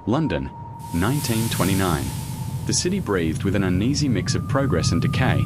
London, 1929. The city breathed with an uneasy mix of progress and decay,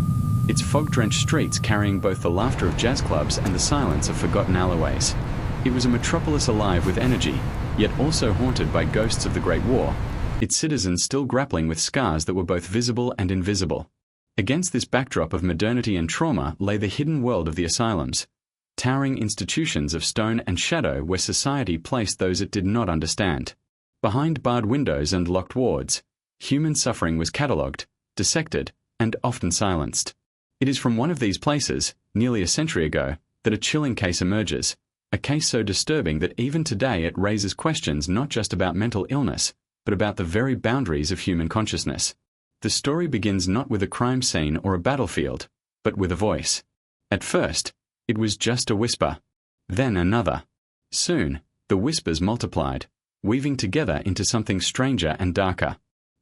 its fog-drenched streets carrying both the laughter of jazz clubs and the silence of forgotten alleyways. It was a metropolis alive with energy, yet also haunted by ghosts of the Great War, its citizens still grappling with scars that were both visible and invisible. Against this backdrop of modernity and trauma lay the hidden world of the asylums, towering institutions of stone and shadow where society placed those it did not understand. Behind barred windows and locked wards, human suffering was catalogued, dissected, and often silenced. It is from one of these places, nearly a century ago, that a chilling case emerges, a case so disturbing that even today it raises questions not just about mental illness, but about the very boundaries of human consciousness. The story begins not with a crime scene or a battlefield, but with a voice. At first, it was just a whisper. Then another. Soon, the whispers multiplied, weaving together into something stranger and darker.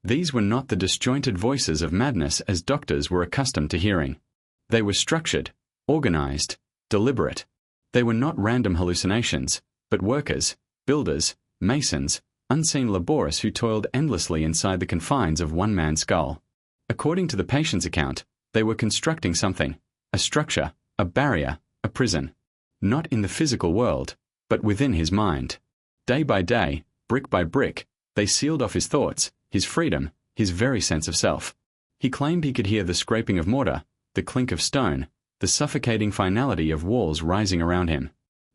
These were not the disjointed voices of madness as doctors were accustomed to hearing. They were structured, organized, deliberate. They were not random hallucinations, but workers, builders, masons, unseen laborists who toiled endlessly inside the confines of one man's skull. According to the patient's account, they were constructing something, a structure, a barrier, a prison. Not in the physical world, but within his mind. Day by day, brick by brick, they sealed off his thoughts, his freedom, his very sense of self. He claimed he could hear the scraping of mortar, the clink of stone, the suffocating finality of walls rising around him.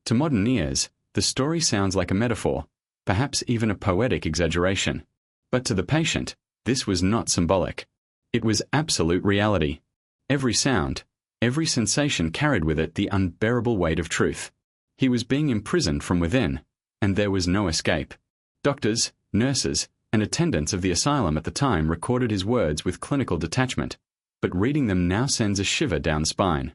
To modern ears, the story sounds like a metaphor, perhaps even a poetic exaggeration. But to the patient, this was not symbolic. It was absolute reality. Every sound, every sensation carried with it the unbearable weight of truth. He was being imprisoned from within, and there was no escape. Doctors, nurses, and attendants of the asylum at the time recorded his words with clinical detachment, but reading them now sends a shiver down the spine.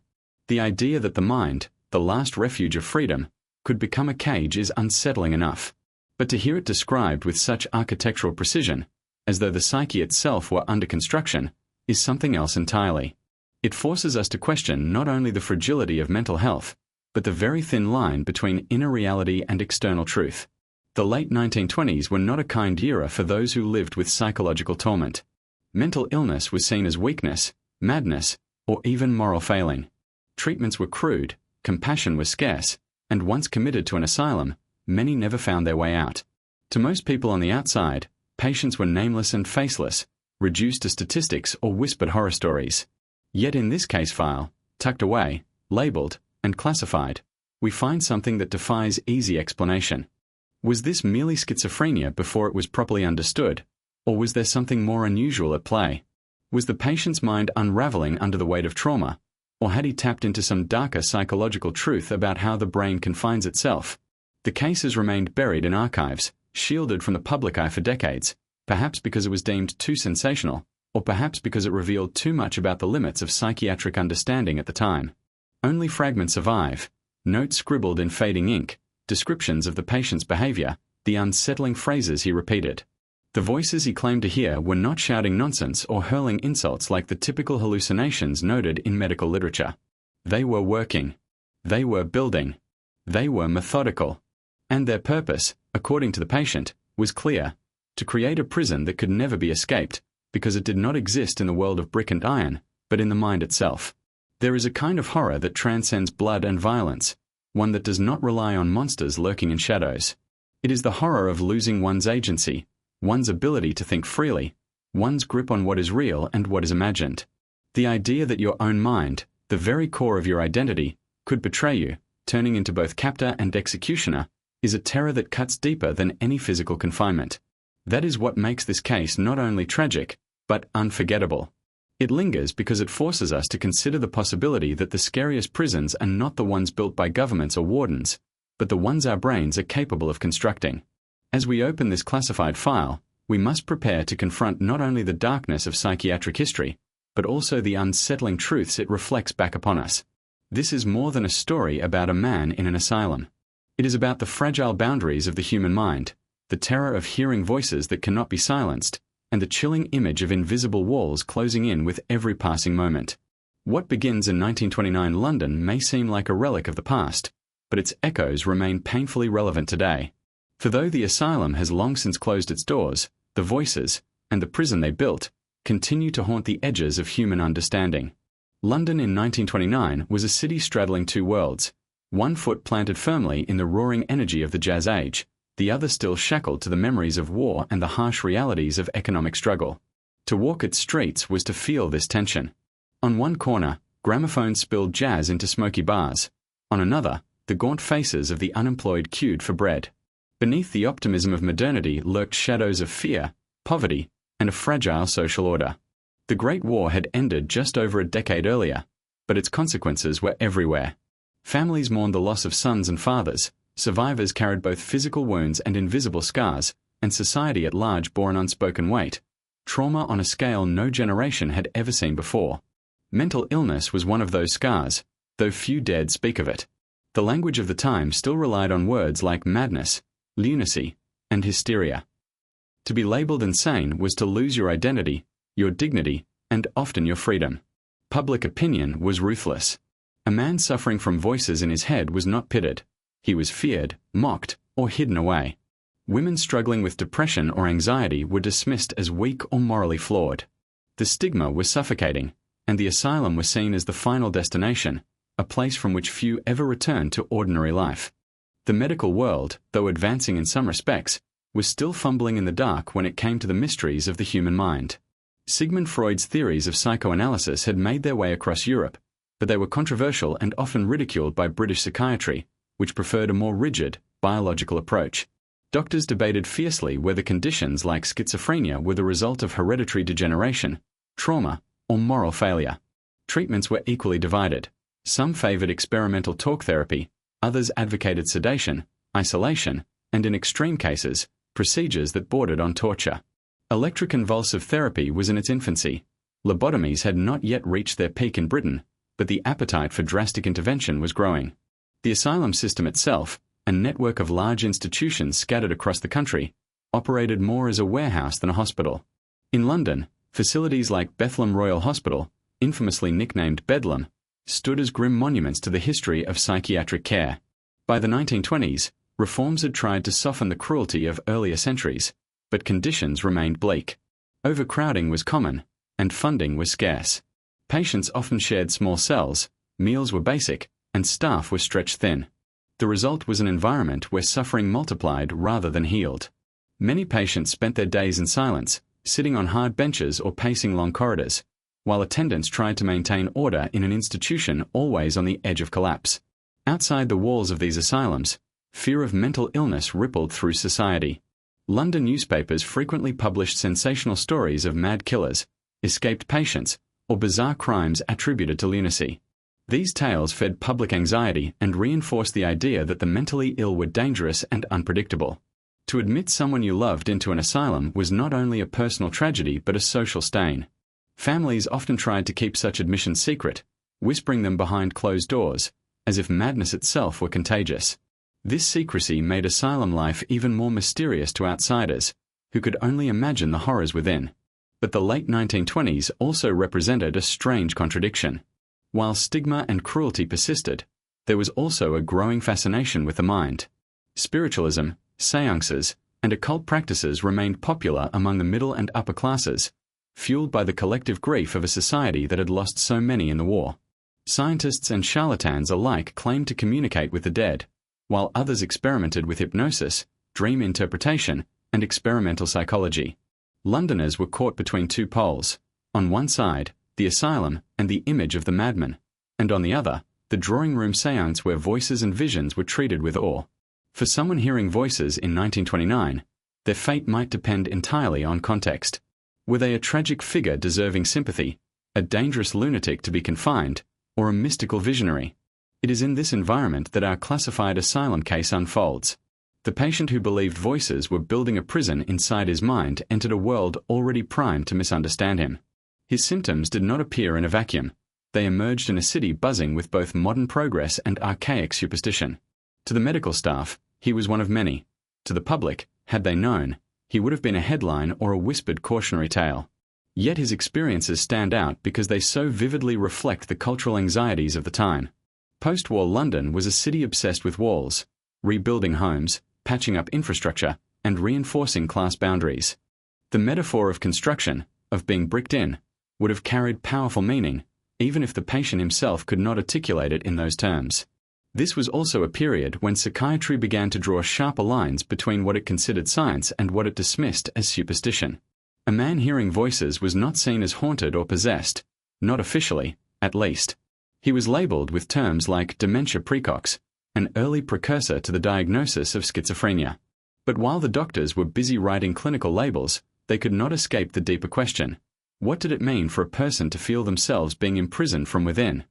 The idea that the mind, the last refuge of freedom, could become a cage is unsettling enough. But to hear it described with such architectural precision, as though the psyche itself were under construction, is something else entirely. It forces us to question not only the fragility of mental health, but the very thin line between inner reality and external truth. The late 1920s were not a kind era for those who lived with psychological torment. Mental illness was seen as weakness, madness, or even moral failing. Treatments were crude, compassion was scarce, and once committed to an asylum, many never found their way out. To most people on the outside, patients were nameless and faceless, reduced to statistics or whispered horror stories. Yet in this case file, tucked away, labeled, and classified, we find something that defies easy explanation. Was this merely schizophrenia before it was properly understood, or was there something more unusual at play? Was the patient's mind unraveling under the weight of trauma, or had he tapped into some darker psychological truth about how the brain confines itself? The case has remained buried in archives, shielded from the public eye for decades, perhaps because it was deemed too sensational, or perhaps because it revealed too much about the limits of psychiatric understanding at the time. Only fragments survive, notes scribbled in fading ink, descriptions of the patient's behavior, the unsettling phrases he repeated. The voices he claimed to hear were not shouting nonsense or hurling insults like the typical hallucinations noted in medical literature. They were working. They were building. They were methodical. And their purpose, according to the patient, was clear: to create a prison that could never be escaped, because it did not exist in the world of brick and iron, but in the mind itself. There is a kind of horror that transcends blood and violence, one that does not rely on monsters lurking in shadows. It is the horror of losing one's agency, one's ability to think freely, one's grip on what is real and what is imagined. The idea that your own mind, the very core of your identity, could betray you, turning into both captor and executioner, is a terror that cuts deeper than any physical confinement. That is what makes this case not only tragic, but unforgettable. It lingers because it forces us to consider the possibility that the scariest prisons are not the ones built by governments or wardens, but the ones our brains are capable of constructing. As we open this classified file, we must prepare to confront not only the darkness of psychiatric history, but also the unsettling truths it reflects back upon us. This is more than a story about a man in an asylum. It is about the fragile boundaries of the human mind, the terror of hearing voices that cannot be silenced, and the chilling image of invisible walls closing in with every passing moment. What begins in 1929 London may seem like a relic of the past, but its echoes remain painfully relevant today. For though the asylum has long since closed its doors, the voices, and the prison they built, continue to haunt the edges of human understanding. London in 1929 was a city straddling two worlds, one foot planted firmly in the roaring energy of the Jazz Age, the other still shackled to the memories of war and the harsh realities of economic struggle. To walk its streets was to feel this tension. On one corner, gramophones spilled jazz into smoky bars. On another, the gaunt faces of the unemployed queued for bread. Beneath the optimism of modernity lurked shadows of fear, poverty, and a fragile social order. The Great War had ended just over a decade earlier, but its consequences were everywhere. Families mourned the loss of sons and fathers, survivors carried both physical wounds and invisible scars, and society at large bore an unspoken weight. Trauma on a scale no generation had ever seen before. Mental illness was one of those scars, though few dared speak of it. The language of the time still relied on words like madness, lunacy, and hysteria. To be labelled insane was to lose your identity, your dignity, and often your freedom. Public opinion was ruthless. A man suffering from voices in his head was not pitied. He was feared, mocked, or hidden away. Women struggling with depression or anxiety were dismissed as weak or morally flawed. The stigma was suffocating, and the asylum was seen as the final destination, a place from which few ever returned to ordinary life. The medical world, though advancing in some respects, was still fumbling in the dark when it came to the mysteries of the human mind. Sigmund Freud's theories of psychoanalysis had made their way across Europe, but they were controversial and often ridiculed by British psychiatry, which preferred a more rigid, biological approach. Doctors debated fiercely whether conditions like schizophrenia were the result of hereditary degeneration, trauma, or moral failure. Treatments were equally divided. Some favored experimental talk therapy, others advocated sedation, isolation, and in extreme cases, procedures that bordered on torture. Electroconvulsive therapy was in its infancy. Lobotomies had not yet reached their peak in Britain, but the appetite for drastic intervention was growing. The asylum system itself, a network of large institutions scattered across the country, operated more as a warehouse than a hospital. In London, facilities like Bethlem Royal Hospital, infamously nicknamed Bedlam, stood as grim monuments to the history of psychiatric care. By the 1920s, reforms had tried to soften the cruelty of earlier centuries, but conditions remained bleak. Overcrowding was common, and funding was scarce. Patients often shared small cells, meals were basic, and staff were stretched thin. The result was an environment where suffering multiplied rather than healed. Many patients spent their days in silence, sitting on hard benches or pacing long corridors, while attendants tried to maintain order in an institution always on the edge of collapse. Outside the walls of these asylums, fear of mental illness rippled through society. London newspapers frequently published sensational stories of mad killers, escaped patients, or bizarre crimes attributed to lunacy. These tales fed public anxiety and reinforced the idea that the mentally ill were dangerous and unpredictable. To admit someone you loved into an asylum was not only a personal tragedy but a social stain. Families often tried to keep such admissions secret, whispering them behind closed doors, as if madness itself were contagious. This secrecy made asylum life even more mysterious to outsiders, who could only imagine the horrors within. But the late 1920s also represented a strange contradiction. While stigma and cruelty persisted, there was also a growing fascination with the mind. Spiritualism, seances, and occult practices remained popular among the middle and upper classes, fueled by the collective grief of a society that had lost so many in the war. Scientists and charlatans alike claimed to communicate with the dead, while others experimented with hypnosis, dream interpretation, and experimental psychology. Londoners were caught between two poles. On one side, the asylum and the image of the madman, and on the other, the drawing room séance where voices and visions were treated with awe. For someone hearing voices in 1929, their fate might depend entirely on context. Were they a tragic figure deserving sympathy, a dangerous lunatic to be confined, or a mystical visionary? It is in this environment that our classified asylum case unfolds. The patient who believed voices were building a prison inside his mind entered a world already primed to misunderstand him. His symptoms did not appear in a vacuum. They emerged in a city buzzing with both modern progress and archaic superstition. To the medical staff, he was one of many. To the public, had they known, he would have been a headline or a whispered cautionary tale. Yet his experiences stand out because they so vividly reflect the cultural anxieties of the time. Post-war London was a city obsessed with walls, rebuilding homes, patching up infrastructure, and reinforcing class boundaries. The metaphor of construction, of being bricked in, would have carried powerful meaning, even if the patient himself could not articulate it in those terms. This was also a period when psychiatry began to draw sharper lines between what it considered science and what it dismissed as superstition. A man hearing voices was not seen as haunted or possessed, not officially, at least. He was labeled with terms like dementia praecox, an early precursor to the diagnosis of schizophrenia. But while the doctors were busy writing clinical labels, they could not escape the deeper question. What did it mean for a person to feel themselves being imprisoned from within?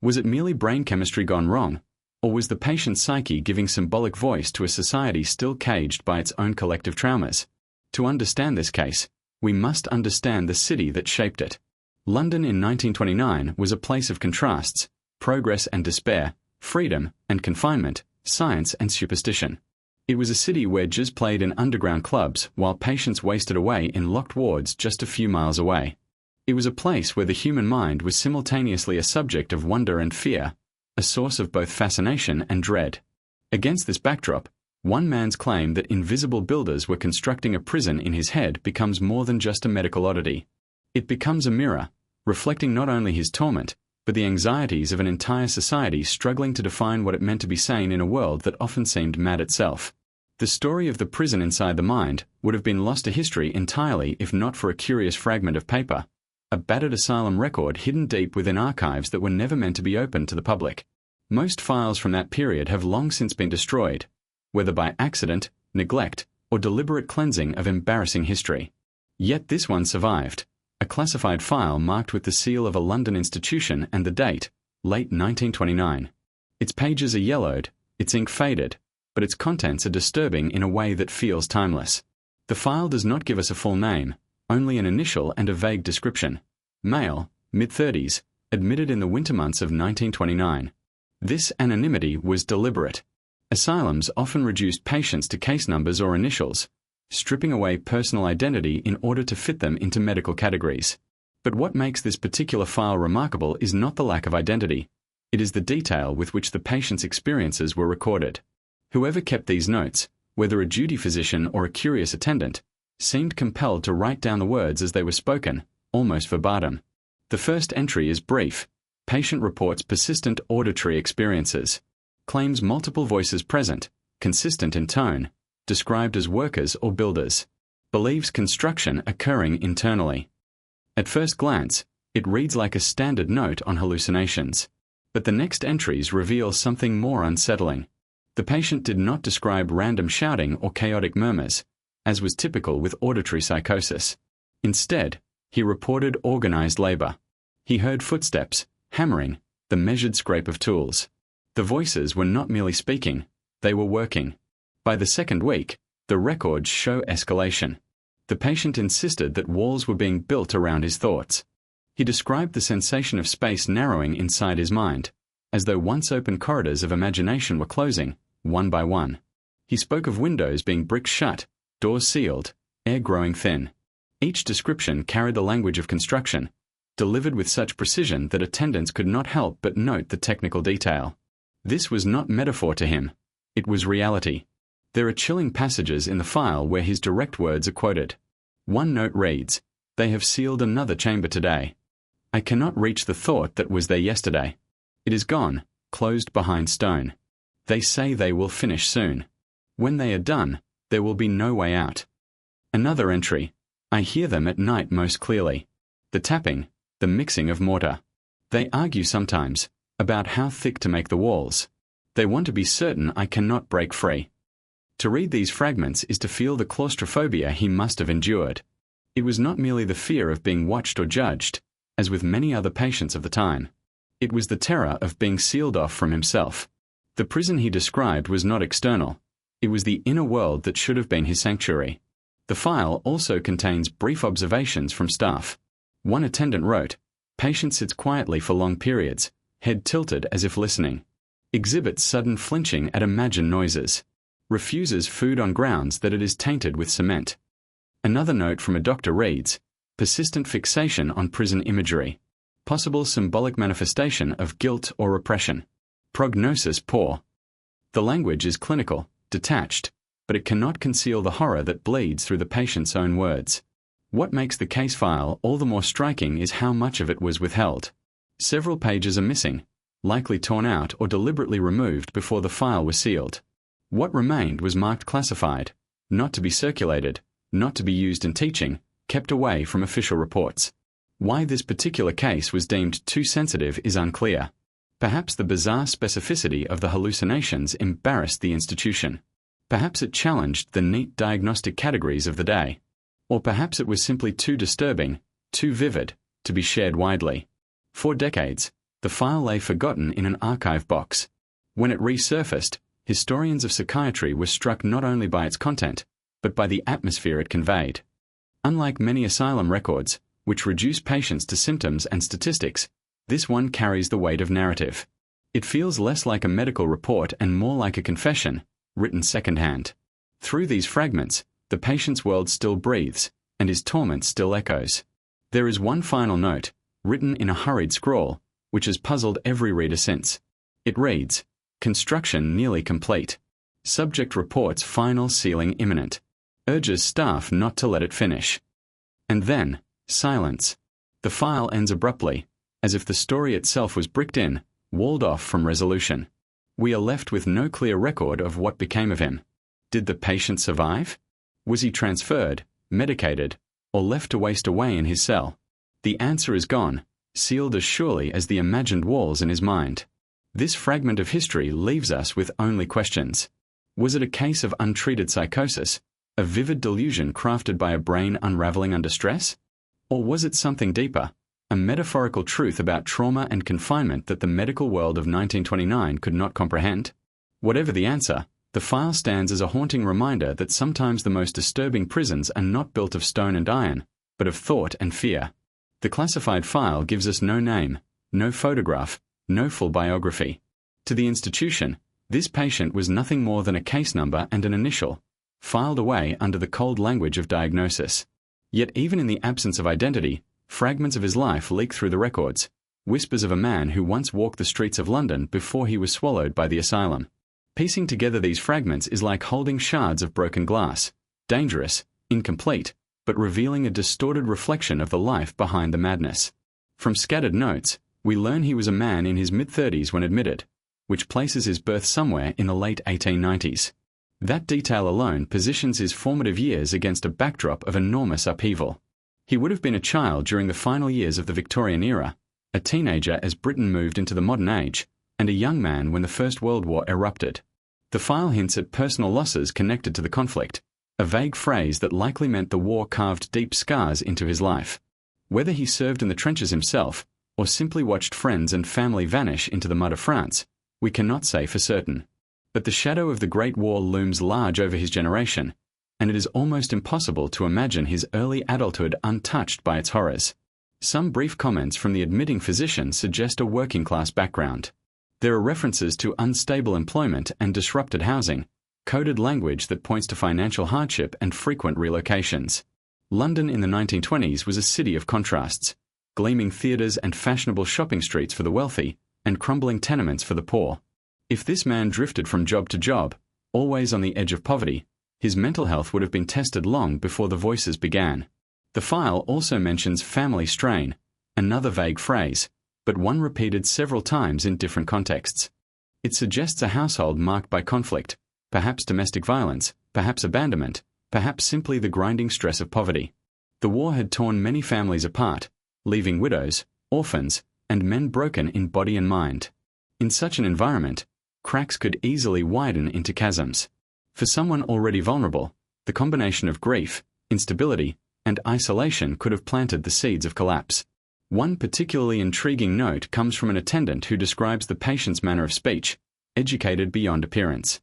Was it merely brain chemistry gone wrong? Or was the patient's psyche giving symbolic voice to a society still caged by its own collective traumas? To understand this case, we must understand the city that shaped it. London in 1929 was a place of contrasts, progress and despair, freedom and confinement, science and superstition. It was a city where jazz played in underground clubs while patients wasted away in locked wards just a few miles away. It was a place where the human mind was simultaneously a subject of wonder and fear, a source of both fascination and dread. Against this backdrop, one man's claim that invisible builders were constructing a prison in his head becomes more than just a medical oddity. It becomes a mirror, reflecting not only his torment, but the anxieties of an entire society struggling to define what it meant to be sane in a world that often seemed mad itself. The story of the prison inside the mind would have been lost to history entirely if not for a curious fragment of paper, a battered asylum record hidden deep within archives that were never meant to be opened to the public. Most files from that period have long since been destroyed, whether by accident, neglect, or deliberate cleansing of embarrassing history. Yet this one survived, a classified file marked with the seal of a London institution and the date, late 1929. Its pages are yellowed, its ink faded, but its contents are disturbing in a way that feels timeless. The file does not give us a full name, only an initial and a vague description. Male, mid-30s, admitted in the winter months of 1929. This anonymity was deliberate. Asylums often reduced patients to case numbers or initials, stripping away personal identity in order to fit them into medical categories. But what makes this particular file remarkable is not the lack of identity. It is the detail with which the patient's experiences were recorded. Whoever kept these notes, whether a duty physician or a curious attendant, seemed compelled to write down the words as they were spoken, almost verbatim. The first entry is brief. Patient reports persistent auditory experiences. Claims multiple voices present, consistent in tone, described as workers or builders. Believes construction occurring internally. At first glance, it reads like a standard note on hallucinations. But the next entries reveal something more unsettling. The patient did not describe random shouting or chaotic murmurs, as was typical with auditory psychosis. Instead, he reported organized labor. He heard footsteps, hammering, the measured scrape of tools. The voices were not merely speaking, they were working. By the second week, the records show escalation. The patient insisted that walls were being built around his thoughts. He described the sensation of space narrowing inside his mind, as though once open corridors of imagination were closing, one by one. He spoke of windows being bricked shut, doors sealed, air growing thin. Each description carried the language of construction, delivered with such precision that attendants could not help but note the technical detail. This was not metaphor to him. It was reality. There are chilling passages in the file where his direct words are quoted. One note reads, "They have sealed another chamber today. I cannot reach the thought that was there yesterday. It is gone, closed behind stone. They say they will finish soon. When they are done, there will be no way out." Another entry, "I hear them at night most clearly. The tapping, the mixing of mortar. They argue sometimes about how thick to make the walls. They want to be certain I cannot break free." To read these fragments is to feel the claustrophobia he must have endured. It was not merely the fear of being watched or judged, as with many other patients of the time. It was the terror of being sealed off from himself. The prison he described was not external. It was the inner world that should have been his sanctuary. The file also contains brief observations from staff. One attendant wrote, "Patient sits quietly for long periods, head tilted as if listening. Exhibits sudden flinching at imagined noises. Refuses food on grounds that it is tainted with cement." Another note from a doctor reads, "Persistent fixation on prison imagery. Possible symbolic manifestation of guilt or repression. Prognosis poor." The language is clinical, detached, but it cannot conceal the horror that bleeds through the patient's own words. What makes the case file all the more striking is how much of it was withheld. Several pages are missing, likely torn out or deliberately removed before the file was sealed. What remained was marked classified, not to be circulated, not to be used in teaching, kept away from official reports. Why this particular case was deemed too sensitive is unclear. Perhaps the bizarre specificity of the hallucinations embarrassed the institution. Perhaps it challenged the neat diagnostic categories of the day. Or perhaps it was simply too disturbing, too vivid, to be shared widely. For decades, the file lay forgotten in an archive box. When it resurfaced, historians of psychiatry were struck not only by its content, but by the atmosphere it conveyed. Unlike many asylum records, which reduce patients to symptoms and statistics, this one carries the weight of narrative. It feels less like a medical report and more like a confession, written secondhand. Through these fragments, the patient's world still breathes, and his torment still echoes. There is one final note, written in a hurried scrawl, which has puzzled every reader since. It reads, "Construction nearly complete. Subject reports final sealing imminent. Urges staff not to let it finish." And then, silence. The file ends abruptly, as if the story itself was bricked in, walled off from resolution. We are left with no clear record of what became of him. Did the patient survive? Was he transferred, medicated, or left to waste away in his cell? The answer is gone, sealed as surely as the imagined walls in his mind. This fragment of history leaves us with only questions. Was it a case of untreated psychosis, a vivid delusion crafted by a brain unraveling under stress? Or was it something deeper, a metaphorical truth about trauma and confinement that the medical world of 1929 could not comprehend? Whatever the answer, the file stands as a haunting reminder that sometimes the most disturbing prisons are not built of stone and iron, but of thought and fear. The classified file gives us no name, no photograph, no full biography. To the institution, this patient was nothing more than a case number and an initial, filed away under the cold language of diagnosis. Yet even in the absence of identity, fragments of his life leak through the records, whispers of a man who once walked the streets of London before he was swallowed by the asylum. Piecing together these fragments is like holding shards of broken glass, dangerous, incomplete, but revealing a distorted reflection of the life behind the madness. From scattered notes, we learn he was a man in his mid-30s when admitted, which places his birth somewhere in the late 1890s. That detail alone positions his formative years against a backdrop of enormous upheaval. He would have been a child during the final years of the Victorian era, a teenager as Britain moved into the modern age, and a young man when the First World War erupted. The file hints at personal losses connected to the conflict, a vague phrase that likely meant the war carved deep scars into his life. Whether he served in the trenches himself, or simply watched friends and family vanish into the mud of France, we cannot say for certain. But the shadow of the Great War looms large over his generation, and it is almost impossible to imagine his early adulthood untouched by its horrors. Some brief comments from the admitting physician suggest a working-class background. There are references to unstable employment and disrupted housing, coded language that points to financial hardship and frequent relocations. London in the 1920s was a city of contrasts, gleaming theatres and fashionable shopping streets for the wealthy, and crumbling tenements for the poor. If this man drifted from job to job, always on the edge of poverty, his mental health would have been tested long before the voices began. The file also mentions family strain, another vague phrase, but one repeated several times in different contexts. It suggests a household marked by conflict, perhaps domestic violence, perhaps abandonment, perhaps simply the grinding stress of poverty. The war had torn many families apart, leaving widows, orphans, and men broken in body and mind. In such an environment, cracks could easily widen into chasms. For someone already vulnerable, the combination of grief, instability, and isolation could have planted the seeds of collapse. One particularly intriguing note comes from an attendant who describes the patient's manner of speech, educated beyond appearance.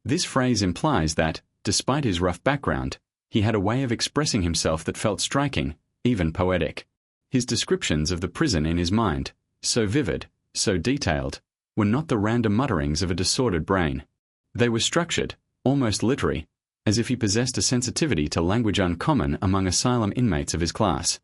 This phrase implies that, despite his rough background, he had a way of expressing himself that felt striking, even poetic. His descriptions of the prison in his mind, so vivid, so detailed, were not the random mutterings of a disordered brain. They were structured, almost literary, as if he possessed a sensitivity to language uncommon among asylum inmates of his class.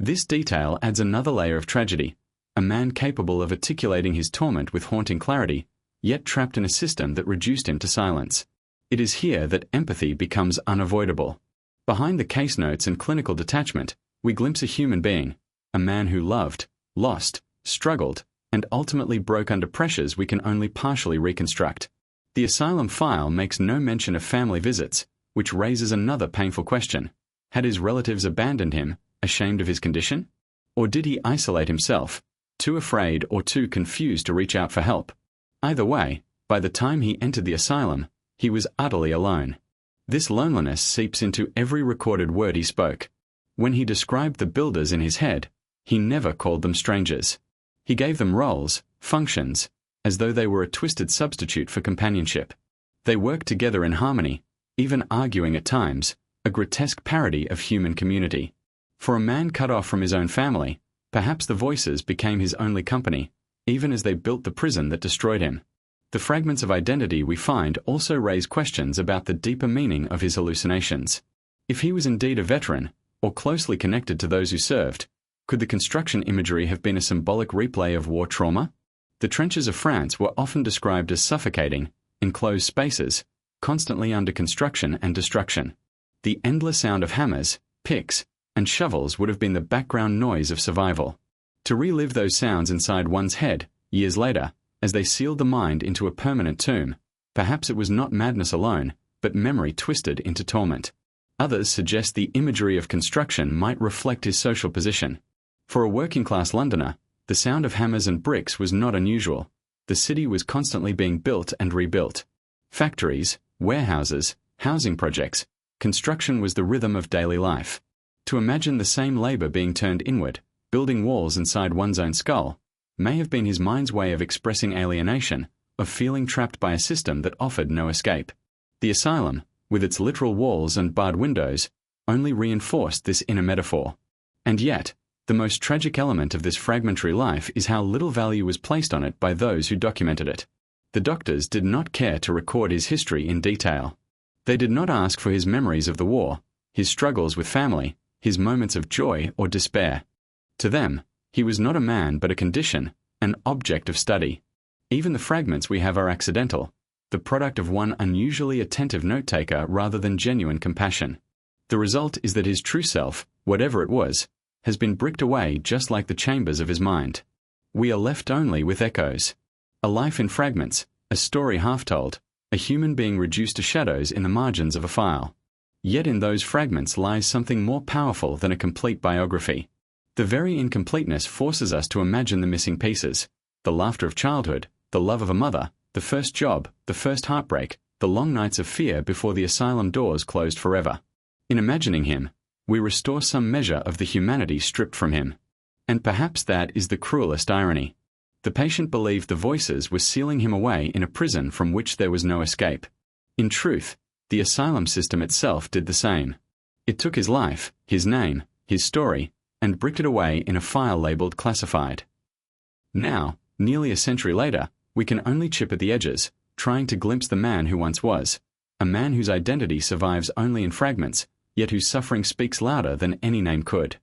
This detail adds another layer of tragedy, a man capable of articulating his torment with haunting clarity, yet trapped in a system that reduced him to silence. It is here that empathy becomes unavoidable. Behind the case notes and clinical detachment, we glimpse a human being, a man who loved, lost, struggled, and ultimately broke under pressures we can only partially reconstruct. The asylum file makes no mention of family visits, which raises another painful question. Had his relatives abandoned him, ashamed of his condition? Or did he isolate himself, too afraid or too confused to reach out for help? Either way, by the time he entered the asylum, he was utterly alone. This loneliness seeps into every recorded word he spoke. When he described the builders in his head, he never called them strangers. He gave them roles, functions, as though they were a twisted substitute for companionship. They worked together in harmony, even arguing at times, a grotesque parody of human community. For a man cut off from his own family, perhaps the voices became his only company, even as they built the prison that destroyed him. The fragments of identity we find also raise questions about the deeper meaning of his hallucinations. If he was indeed a veteran, or closely connected to those who served, could the construction imagery have been a symbolic replay of war trauma? The trenches of France were often described as suffocating, enclosed spaces, constantly under construction and destruction. The endless sound of hammers, picks, and shovels would have been the background noise of survival. To relive those sounds inside one's head, years later, as they sealed the mind into a permanent tomb, perhaps it was not madness alone, but memory twisted into torment. Others suggest the imagery of construction might reflect his social position. For a working-class Londoner, the sound of hammers and bricks was not unusual. The city was constantly being built and rebuilt. Factories, warehouses, housing projects, construction was the rhythm of daily life. To imagine the same labor being turned inward, building walls inside one's own skull, may have been his mind's way of expressing alienation, of feeling trapped by a system that offered no escape. The asylum, with its literal walls and barred windows, only reinforced this inner metaphor. And yet, the most tragic element of this fragmentary life is how little value was placed on it by those who documented it. The doctors did not care to record his history in detail. They did not ask for his memories of the war, his struggles with family, his moments of joy or despair. To them, he was not a man but a condition, an object of study. Even the fragments we have are accidental, the product of one unusually attentive note-taker rather than genuine compassion. The result is that his true self, whatever it was, has been bricked away just like the chambers of his mind. We are left only with echoes. A life in fragments, a story half-told, a human being reduced to shadows in the margins of a file. Yet in those fragments lies something more powerful than a complete biography. The very incompleteness forces us to imagine the missing pieces: the laughter of childhood, the love of a mother, the first job, the first heartbreak, the long nights of fear before the asylum doors closed forever. In imagining him, we restore some measure of the humanity stripped from him. And perhaps that is the cruelest irony. The patient believed the voices were sealing him away in a prison from which there was no escape. In truth, the asylum system itself did the same. It took his life, his name, his story, and bricked it away in a file labeled classified. Now, nearly a century later, we can only chip at the edges, trying to glimpse the man who once was, a man whose identity survives only in fragments, yet whose suffering speaks louder than any name could.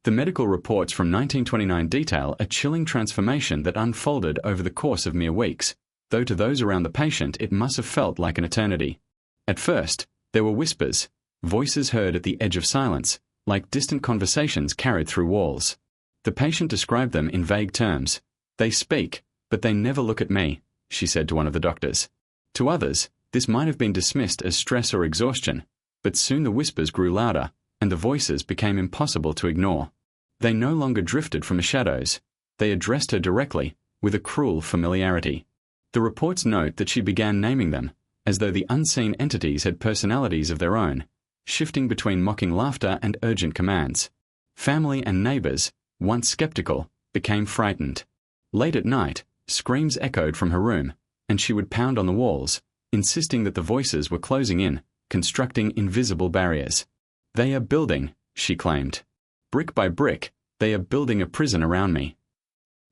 The medical reports from 1929 detail a chilling transformation that unfolded over the course of mere weeks, though to those around the patient it must have felt like an eternity. At first, there were whispers, voices heard at the edge of silence, like distant conversations carried through walls. The patient described them in vague terms. "They speak, but they never look at me," she said to one of the doctors. To others, this might have been dismissed as stress or exhaustion, but soon the whispers grew louder, and the voices became impossible to ignore. They no longer drifted from the shadows. They addressed her directly, with a cruel familiarity. The reports note that she began naming them, as though the unseen entities had personalities of their own, shifting between mocking laughter and urgent commands. Family and neighbors, once skeptical, became frightened. Late at night, screams echoed from her room, and she would pound on the walls, insisting that the voices were closing in, constructing invisible barriers. "They are building," she claimed. "Brick by brick, they are building a prison around me."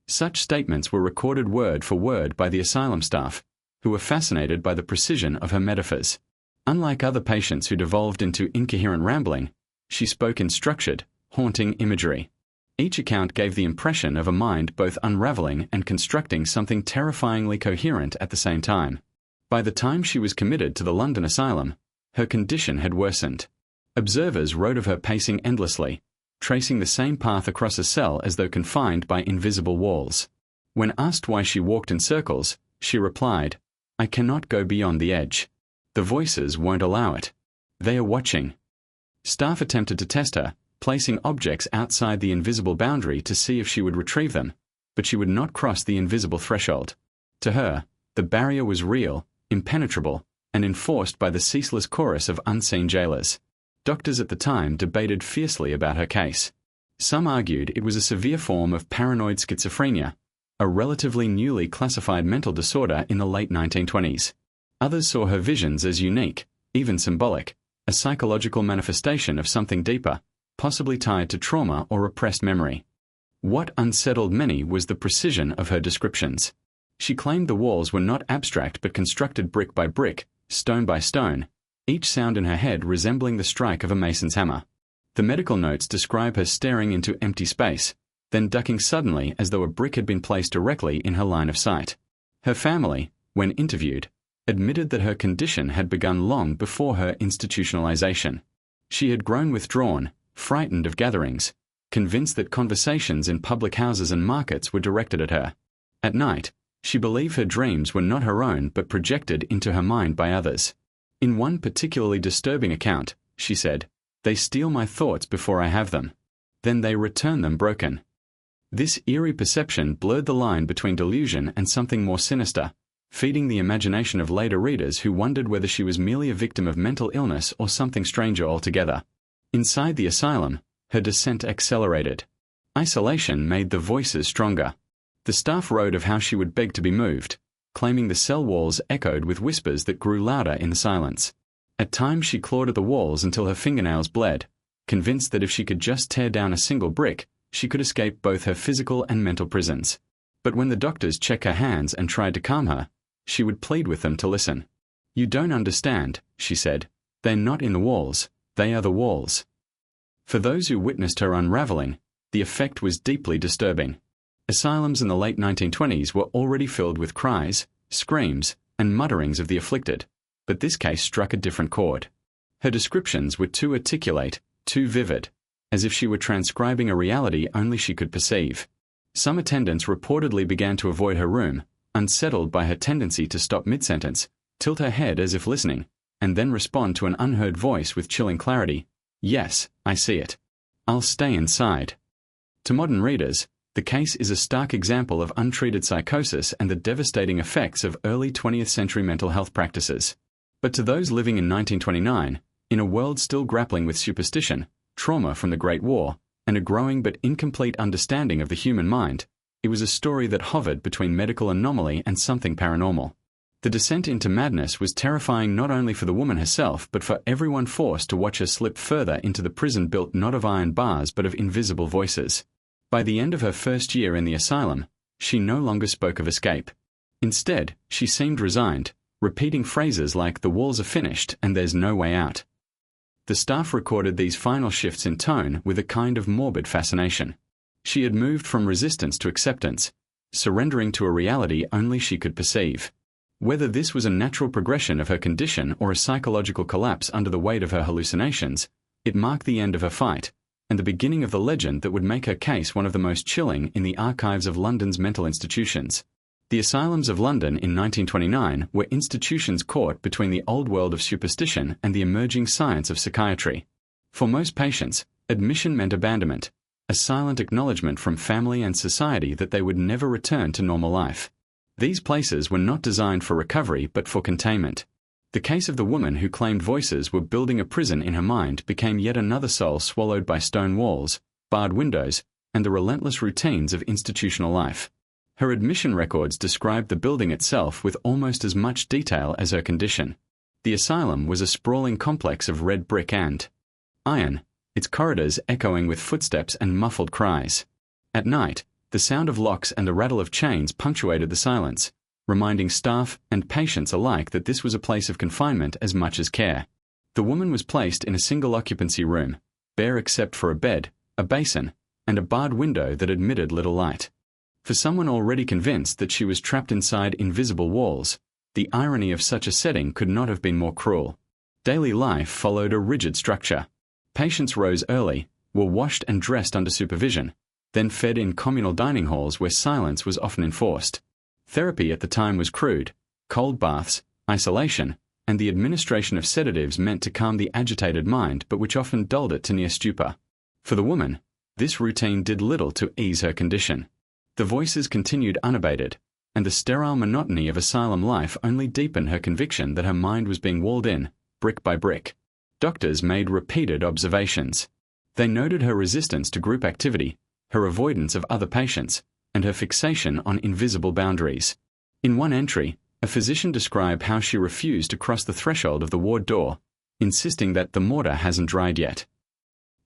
Such statements were recorded word for word by the asylum staff, who were fascinated by the precision of her metaphors. Unlike other patients who devolved into incoherent rambling, she spoke in structured, haunting imagery. Each account gave the impression of a mind both unraveling and constructing something terrifyingly coherent at the same time. By the time she was committed to the London asylum, her condition had worsened. Observers wrote of her pacing endlessly, tracing the same path across a cell as though confined by invisible walls. When asked why she walked in circles, she replied, "I cannot go beyond the edge. The voices won't allow it. They are watching." Staff attempted to test her, placing objects outside the invisible boundary to see if she would retrieve them, but she would not cross the invisible threshold. To her, the barrier was real, impenetrable, and enforced by the ceaseless chorus of unseen jailers. Doctors at the time debated fiercely about her case. Some argued it was a severe form of paranoid schizophrenia, a relatively newly classified mental disorder in the late 1920s. Others saw her visions as unique, even symbolic, a psychological manifestation of something deeper, possibly tied to trauma or repressed memory. What unsettled many was the precision of her descriptions. She claimed the walls were not abstract but constructed brick by brick, stone by stone, each sound in her head resembling the strike of a mason's hammer. The medical notes describe her staring into empty space, then ducking suddenly as though a brick had been placed directly in her line of sight. Her family, when interviewed, admitted that her condition had begun long before her institutionalization. She had grown withdrawn, frightened of gatherings, convinced that conversations in public houses and markets were directed at her. At night, she believed her dreams were not her own but projected into her mind by others. In one particularly disturbing account, she said, "They steal my thoughts before I have them. Then they return them broken." This eerie perception blurred the line between delusion and something more sinister, feeding the imagination of later readers who wondered whether she was merely a victim of mental illness or something stranger altogether. Inside the asylum, her descent accelerated. Isolation made the voices stronger. The staff wrote of how she would beg to be moved, claiming the cell walls echoed with whispers that grew louder in the silence. At times she clawed at the walls until her fingernails bled, convinced that if she could just tear down a single brick, she could escape both her physical and mental prisons. But when the doctors checked her hands and tried to calm her, she would plead with them to listen. "You don't understand," she said. "They're not in the walls, they are the walls." For those who witnessed her unraveling, the effect was deeply disturbing. Asylums in the late 1920s were already filled with cries, screams, and mutterings of the afflicted, but this case struck a different chord. Her descriptions were too articulate, too vivid, as if she were transcribing a reality only she could perceive. Some attendants reportedly began to avoid her room, unsettled by her tendency to stop mid-sentence, tilt her head as if listening, and then respond to an unheard voice with chilling clarity, "Yes, I see it. I'll stay inside." To modern readers, the case is a stark example of untreated psychosis and the devastating effects of early 20th century mental health practices. But to those living in 1929, in a world still grappling with superstition, trauma from the Great War, and a growing but incomplete understanding of the human mind, it was a story that hovered between medical anomaly and something paranormal. The descent into madness was terrifying not only for the woman herself but for everyone forced to watch her slip further into the prison built not of iron bars but of invisible voices. By the end of her first year in the asylum, she no longer spoke of escape. Instead, she seemed resigned, repeating phrases like "the walls are finished and there's no way out." The staff recorded these final shifts in tone with a kind of morbid fascination. She had moved from resistance to acceptance, surrendering to a reality only she could perceive. Whether this was a natural progression of her condition or a psychological collapse under the weight of her hallucinations, it marked the end of her fight, and the beginning of the legend that would make her case one of the most chilling in the archives of London's mental institutions. The asylums of London in 1929 were institutions caught between the old world of superstition and the emerging science of psychiatry. For most patients, admission meant abandonment, a silent acknowledgement from family and society that they would never return to normal life. These places were not designed for recovery but for containment. The case of the woman who claimed voices were building a prison in her mind became yet another soul swallowed by stone walls, barred windows, and the relentless routines of institutional life. Her admission records described the building itself with almost as much detail as her condition. The asylum was a sprawling complex of red brick and iron, its corridors echoing with footsteps and muffled cries. At night, the sound of locks and the rattle of chains punctuated the silence, reminding staff and patients alike that this was a place of confinement as much as care. The woman was placed in a single-occupancy room, bare except for a bed, a basin, and a barred window that admitted little light. For someone already convinced that she was trapped inside invisible walls, The irony of such a setting could not have been more cruel. Daily life followed a rigid structure. Patients rose early, were washed and dressed under supervision, then fed in communal dining halls where silence was often enforced. Therapy at the time was crude: cold baths, isolation, and the administration of sedatives meant to calm the agitated mind but which often dulled it to near stupor. For the woman, this routine did little to ease her condition. The voices continued unabated, and the sterile monotony of asylum life only deepened her conviction that her mind was being walled in, brick by brick. Doctors made repeated observations. They noted her resistance to group activity, her avoidance of other patients, and her fixation on invisible boundaries. In one entry, a physician described how she refused to cross the threshold of the ward door, insisting that the mortar hasn't dried yet.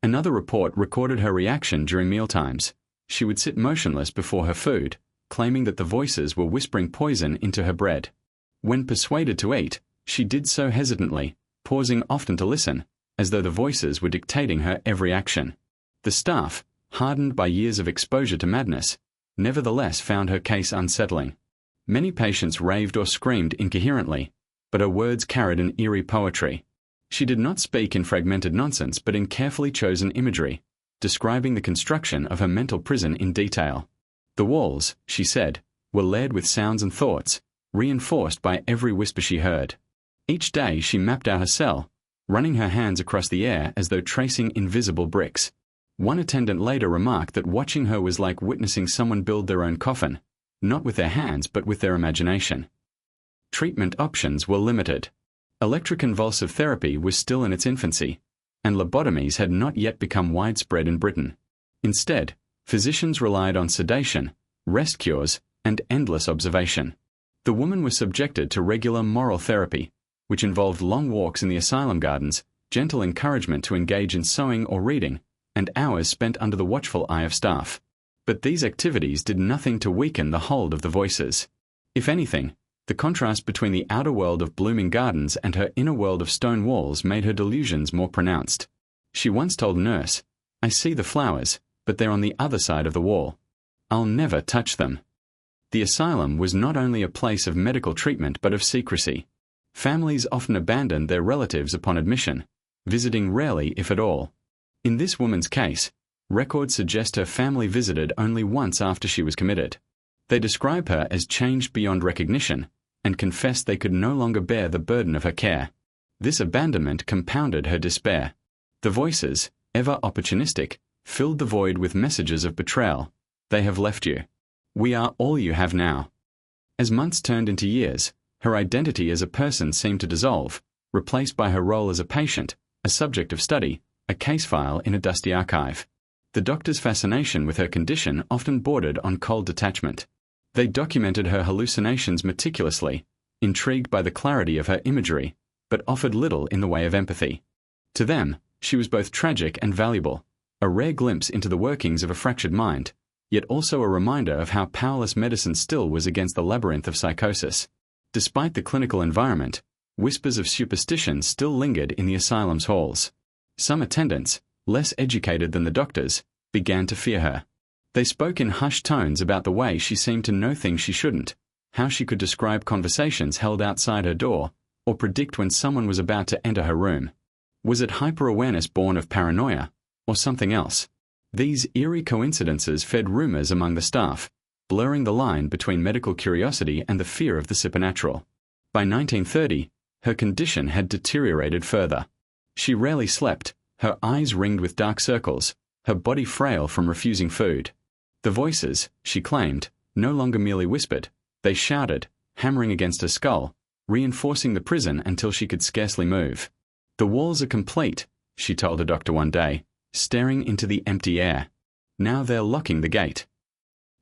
Another report recorded her reaction during mealtimes. She would sit motionless before her food, claiming that the voices were whispering poison into her bread. When persuaded to eat, she did so hesitantly, pausing often to listen, as though the voices were dictating her every action. The staff, hardened by years of exposure to madness, nevertheless found her case unsettling. Many patients raved or screamed incoherently, but her words carried an eerie poetry. She did not speak in fragmented nonsense but in carefully chosen imagery, describing the construction of her mental prison in detail. The walls, she said, were layered with sounds and thoughts, reinforced by every whisper she heard. Each day she mapped out her cell, running her hands across the air as though tracing invisible bricks. One attendant later remarked that watching her was like witnessing someone build their own coffin, not with their hands but with their imagination. Treatment options were limited. Electroconvulsive therapy was still in its infancy, and lobotomies had not yet become widespread in Britain. Instead, physicians relied on sedation, rest cures, and endless observation. The woman was subjected to regular moral therapy, which involved long walks in the asylum gardens, gentle encouragement to engage in sewing or reading, and hours spent under the watchful eye of staff. But these activities did nothing to weaken the hold of the voices. If anything, the contrast between the outer world of blooming gardens and her inner world of stone walls made her delusions more pronounced. She once told a nurse, "I see the flowers, but they're on the other side of the wall. I'll never touch them." The asylum was not only a place of medical treatment but of secrecy. Families often abandoned their relatives upon admission, visiting rarely if at all. In this woman's case, records suggest her family visited only once after she was committed. They describe her as changed beyond recognition, and confessed they could no longer bear the burden of her care. This abandonment compounded her despair. The voices, ever opportunistic, filled the void with messages of betrayal. "They have left you. We are all you have now." As months turned into years, her identity as a person seemed to dissolve, replaced by her role as a patient, a subject of study, a case file in a dusty archive. The doctor's fascination with her condition often bordered on cold detachment. They documented her hallucinations meticulously, intrigued by the clarity of her imagery, but offered little in the way of empathy. To them, she was both tragic and valuable, a rare glimpse into the workings of a fractured mind, yet also a reminder of how powerless medicine still was against the labyrinth of psychosis. Despite the clinical environment, whispers of superstition still lingered in the asylum's halls. Some attendants, less educated than the doctors, began to fear her. They spoke in hushed tones about the way she seemed to know things she shouldn't, how she could describe conversations held outside her door, or predict when someone was about to enter her room. Was it hyper-awareness born of paranoia, or something else? These eerie coincidences fed rumors among the staff, blurring the line between medical curiosity and the fear of the supernatural. By 1930, her condition had deteriorated further. She rarely slept, her eyes ringed with dark circles, her body frail from refusing food. The voices, she claimed, no longer merely whispered, they shouted, hammering against her skull, reinforcing the prison until she could scarcely move. "The walls are complete," she told a doctor one day, staring into the empty air. "Now they're locking the gate."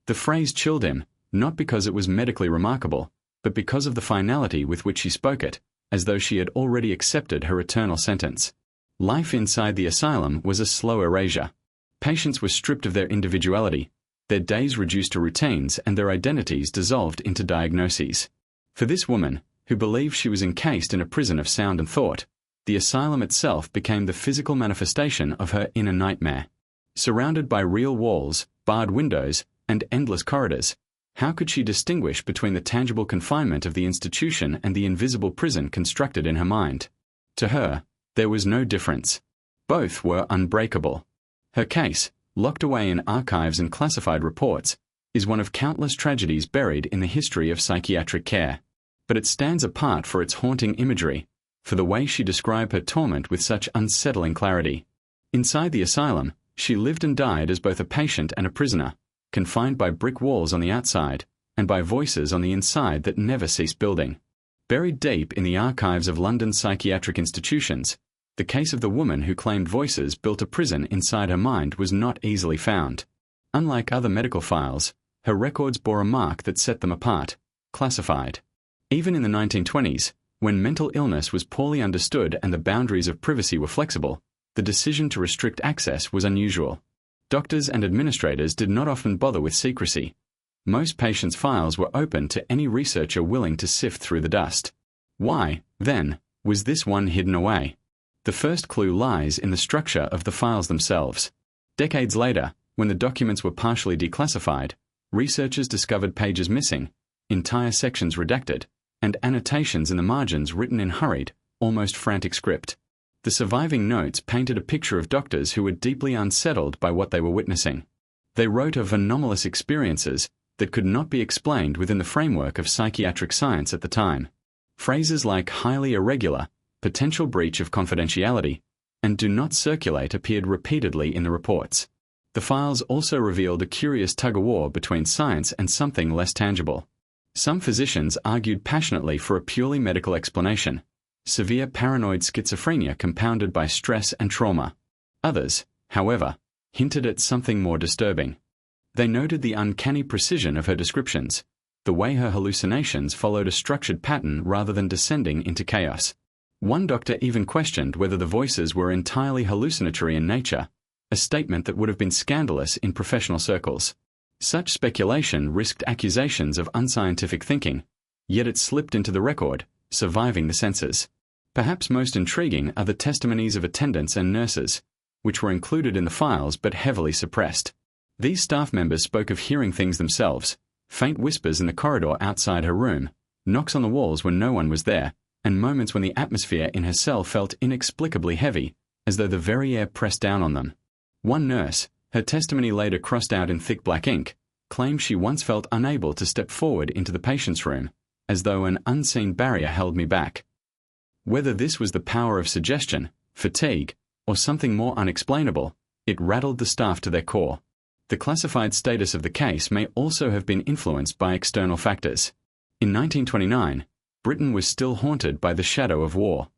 The phrase chilled him, not because it was medically remarkable, but because of the finality with which she spoke it, as though she had already accepted her eternal sentence. Life inside the asylum was a slow erasure. Patients were stripped of their individuality, their days reduced to routines, and their identities dissolved into diagnoses. For this woman, who believed she was encased in a prison of sound and thought, the asylum itself became the physical manifestation of her inner nightmare. Surrounded by real walls, barred windows, and endless corridors, How could she distinguish between the tangible confinement of the institution and the invisible prison constructed in her mind? To her, there was no difference. Both were unbreakable. Her case, locked away in archives and classified reports, is one of countless tragedies buried in the history of psychiatric care. But it stands apart for its haunting imagery, for the way she described her torment with such unsettling clarity. Inside the asylum, she lived and died as both a patient and a prisoner, confined by brick walls on the outside, and by voices on the inside that never ceased building. Buried deep in the archives of London's psychiatric institutions, the case of the woman who claimed voices built a prison inside her mind was not easily found. Unlike other medical files, her records bore a mark that set them apart: classified. Even in the 1920s, when mental illness was poorly understood and the boundaries of privacy were flexible, the decision to restrict access was unusual. Doctors and administrators did not often bother with secrecy. Most patients' files were open to any researcher willing to sift through the dust. Why, then, was this one hidden away? The first clue lies in the structure of the files themselves. Decades later, when the documents were partially declassified, researchers discovered pages missing, entire sections redacted, and annotations in the margins written in hurried, almost frantic script. The surviving notes painted a picture of doctors who were deeply unsettled by what they were witnessing. They wrote of anomalous experiences that could not be explained within the framework of psychiatric science at the time. Phrases like highly irregular, potential breach of confidentiality, and do not circulate appeared repeatedly in the reports. The files also revealed a curious tug-of-war between science and something less tangible. Some physicians argued passionately for a purely medical explanation: severe paranoid schizophrenia compounded by stress and trauma. Others, however, hinted at something more disturbing. They noted the uncanny precision of her descriptions, the way her hallucinations followed a structured pattern rather than descending into chaos. One doctor even questioned whether the voices were entirely hallucinatory in nature, a statement that would have been scandalous in professional circles. Such speculation risked accusations of unscientific thinking, yet it slipped into the record, surviving the censors. Perhaps most intriguing are the testimonies of attendants and nurses, which were included in the files but heavily suppressed. These staff members spoke of hearing things themselves, faint whispers in the corridor outside her room, knocks on the walls when no one was there, and moments when the atmosphere in her cell felt inexplicably heavy, as though the very air pressed down on them. One nurse, her testimony later crossed out in thick black ink, claimed she once felt unable to step forward into the patient's room, as though an unseen barrier held me back. Whether this was the power of suggestion, fatigue, or something more unexplainable, it rattled the staff to their core. The classified status of the case may also have been influenced by external factors. In 1929, Britain was still haunted by the shadow of war.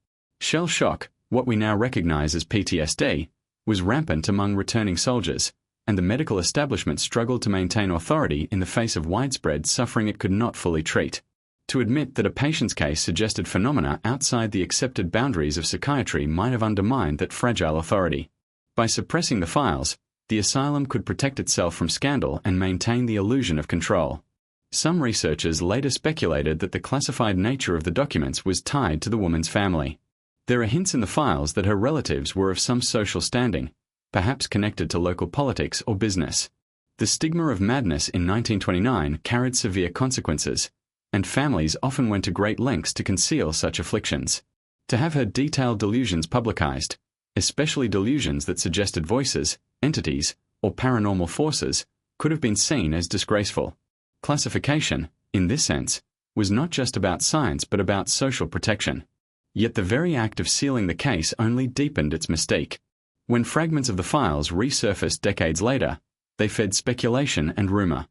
Shell shock, what we now recognize as PTSD, was rampant among returning soldiers, and the medical establishment struggled to maintain authority in the face of widespread suffering it could not fully treat. To admit that a patient's case suggested phenomena outside the accepted boundaries of psychiatry might have undermined that fragile authority. By suppressing the files, the asylum could protect itself from scandal and maintain the illusion of control. Some researchers later speculated that the classified nature of the documents was tied to the woman's family. There are hints in the files that her relatives were of some social standing, perhaps connected to local politics or business. The stigma of madness in 1929 carried severe consequences, and families often went to great lengths to conceal such afflictions. To have her detailed delusions publicized, especially delusions that suggested voices, entities, or paranormal forces, could have been seen as disgraceful. Classification, in this sense, was not just about science but about social protection. Yet the very act of sealing the case only deepened its mystique. When fragments of the files resurfaced decades later, they fed speculation and rumor.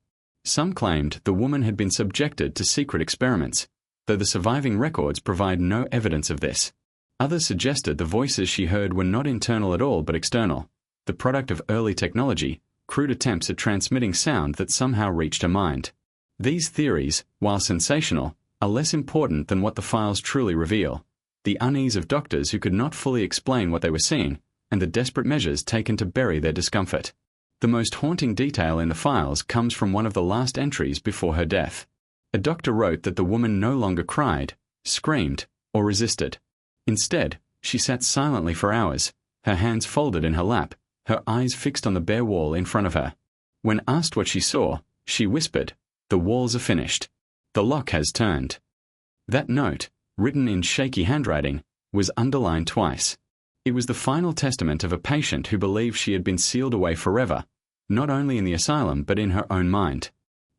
Some claimed the woman had been subjected to secret experiments, though the surviving records provide no evidence of this. Others suggested the voices she heard were not internal at all but external, the product of early technology, crude attempts at transmitting sound that somehow reached her mind. These theories, while sensational, are less important than what the files truly reveal: the unease of doctors who could not fully explain what they were seeing, and the desperate measures taken to bury their discomfort. The most haunting detail in the files comes from one of the last entries before her death. A doctor wrote that the woman no longer cried, screamed, or resisted. Instead, she sat silently for hours, her hands folded in her lap, her eyes fixed on the bare wall in front of her. When asked what she saw, she whispered, The walls are finished. The lock has turned. That note, written in shaky handwriting, was underlined twice. It was the final testament of a patient who believed she had been sealed away forever, not only in the asylum but in her own mind.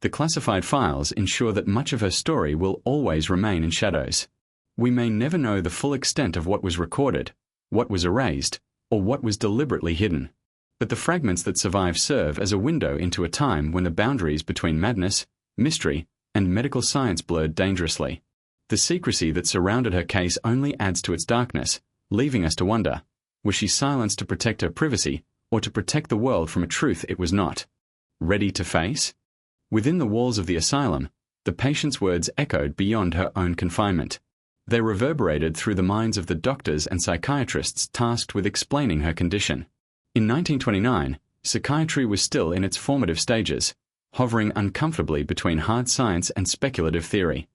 The classified files ensure that much of her story will always remain in shadows. We may never know the full extent of what was recorded, what was erased, or what was deliberately hidden. But the fragments that survive serve as a window into a time when the boundaries between madness, mystery, and medical science blurred dangerously. The secrecy that surrounded her case only adds to its darkness, leaving us to wonder, was she silenced to protect her privacy, or to protect the world from a truth it was not ready to face? Within the walls of the asylum, the patient's words echoed beyond her own confinement. They reverberated through the minds of the doctors and psychiatrists tasked with explaining her condition. In 1929, psychiatry was still in its formative stages, hovering uncomfortably between hard science and speculative theory.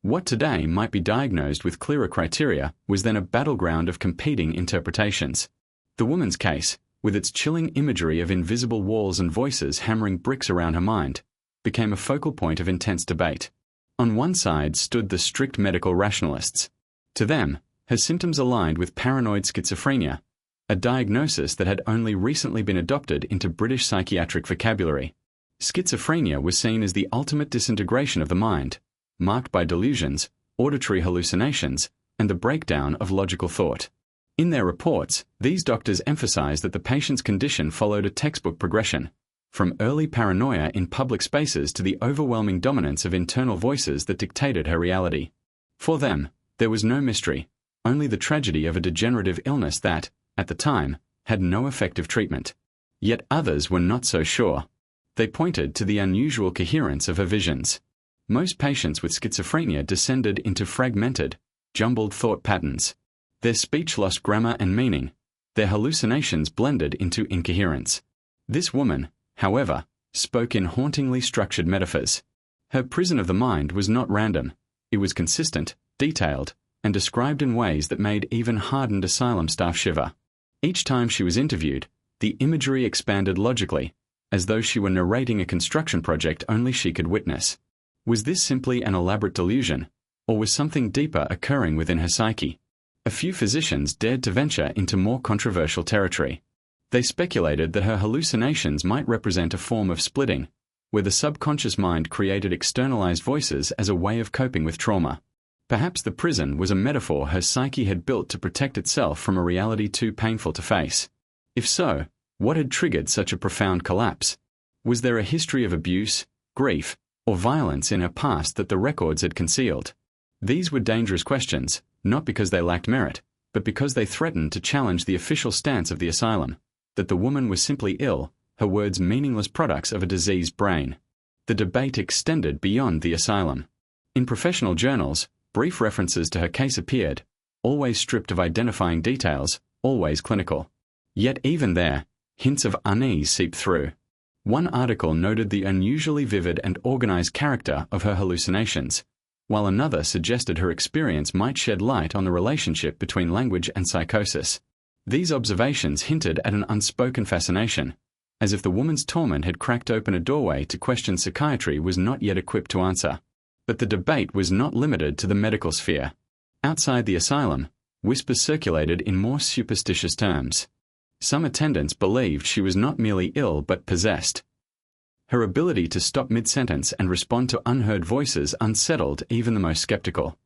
What today might be diagnosed with clearer criteria was then a battleground of competing interpretations. The woman's case, with its chilling imagery of invisible walls and voices hammering bricks around her mind, became a focal point of intense debate. On one side stood the strict medical rationalists. To them, her symptoms aligned with paranoid schizophrenia, a diagnosis that had only recently been adopted into British psychiatric vocabulary. Schizophrenia was seen as the ultimate disintegration of the mind, marked by delusions, auditory hallucinations, and the breakdown of logical thought. In their reports, these doctors emphasized that the patient's condition followed a textbook progression, from early paranoia in public spaces to the overwhelming dominance of internal voices that dictated her reality. For them, there was no mystery, only the tragedy of a degenerative illness that, at the time, had no effective treatment. Yet others were not so sure. They pointed to the unusual coherence of her visions. Most patients with schizophrenia descended into fragmented, jumbled thought patterns. Their speech lost grammar and meaning. Their hallucinations blended into incoherence. This woman, however, spoke in hauntingly structured metaphors. Her prison of the mind was not random. It was consistent, detailed, and described in ways that made even hardened asylum staff shiver. Each time she was interviewed, the imagery expanded logically, as though she were narrating a construction project only she could witness. Was this simply an elaborate delusion, or was something deeper occurring within her psyche? A few physicians dared to venture into more controversial territory. They speculated that her hallucinations might represent a form of splitting, where the subconscious mind created externalized voices as a way of coping with trauma. Perhaps the prison was a metaphor her psyche had built to protect itself from a reality too painful to face. If so, what had triggered such a profound collapse? Was there a history of abuse, grief, or violence in her past that the records had concealed? These were dangerous questions, not because they lacked merit, but because they threatened to challenge the official stance of the asylum, that the woman was simply ill, her words meaningless products of a diseased brain. The debate extended beyond the asylum. In professional journals, brief references to her case appeared, always stripped of identifying details, always clinical. Yet even there, hints of unease seeped through. One article noted the unusually vivid and organized character of her hallucinations, while another suggested her experience might shed light on the relationship between language and psychosis. These observations hinted at an unspoken fascination, as if the woman's torment had cracked open a doorway to questions psychiatry was not yet equipped to answer. But the debate was not limited to the medical sphere. Outside the asylum, whispers circulated in more superstitious terms. Some attendants believed she was not merely ill but possessed. Her ability to stop mid-sentence and respond to unheard voices unsettled even the most skeptical.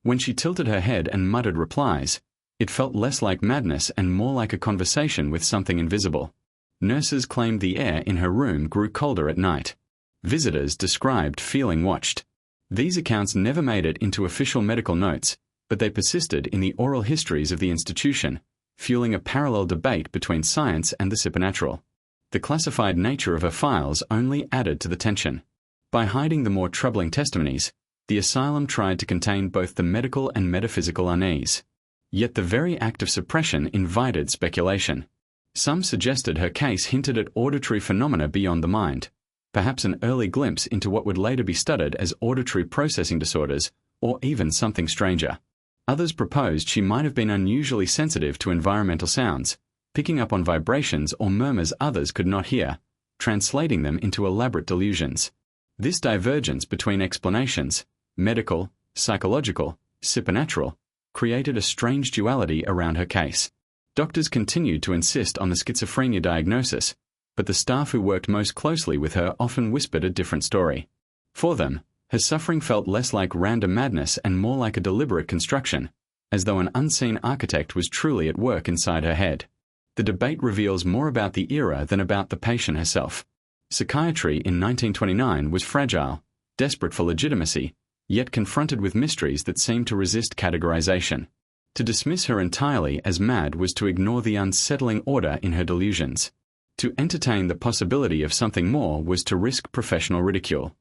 When she tilted her head and muttered replies, it felt less like madness and more like a conversation with something invisible. Nurses claimed the air in her room grew colder at night. Visitors described feeling watched. These accounts never made it into official medical notes, but they persisted in the oral histories of the institution, fueling a parallel debate between science and the supernatural. The classified nature of her files only added to the tension. By hiding the more troubling testimonies, the asylum tried to contain both the medical and metaphysical unease. Yet the very act of suppression invited speculation. Some suggested her case hinted at auditory phenomena beyond the mind, perhaps an early glimpse into what would later be studied as auditory processing disorders, or even something stranger. Others proposed she might have been unusually sensitive to environmental sounds, picking up on vibrations or murmurs others could not hear, translating them into elaborate delusions. This divergence between explanations, medical, psychological, supernatural, created a strange duality around her case. Doctors continued to insist on the schizophrenia diagnosis, but the staff who worked most closely with her often whispered a different story. For them, her suffering felt less like random madness and more like a deliberate construction, as though an unseen architect was truly at work inside her head. The debate reveals more about the era than about the patient herself. Psychiatry in 1929 was fragile, desperate for legitimacy, yet confronted with mysteries that seemed to resist categorization. To dismiss her entirely as mad was to ignore the unsettling order in her delusions. To entertain the possibility of something more was to risk professional ridicule.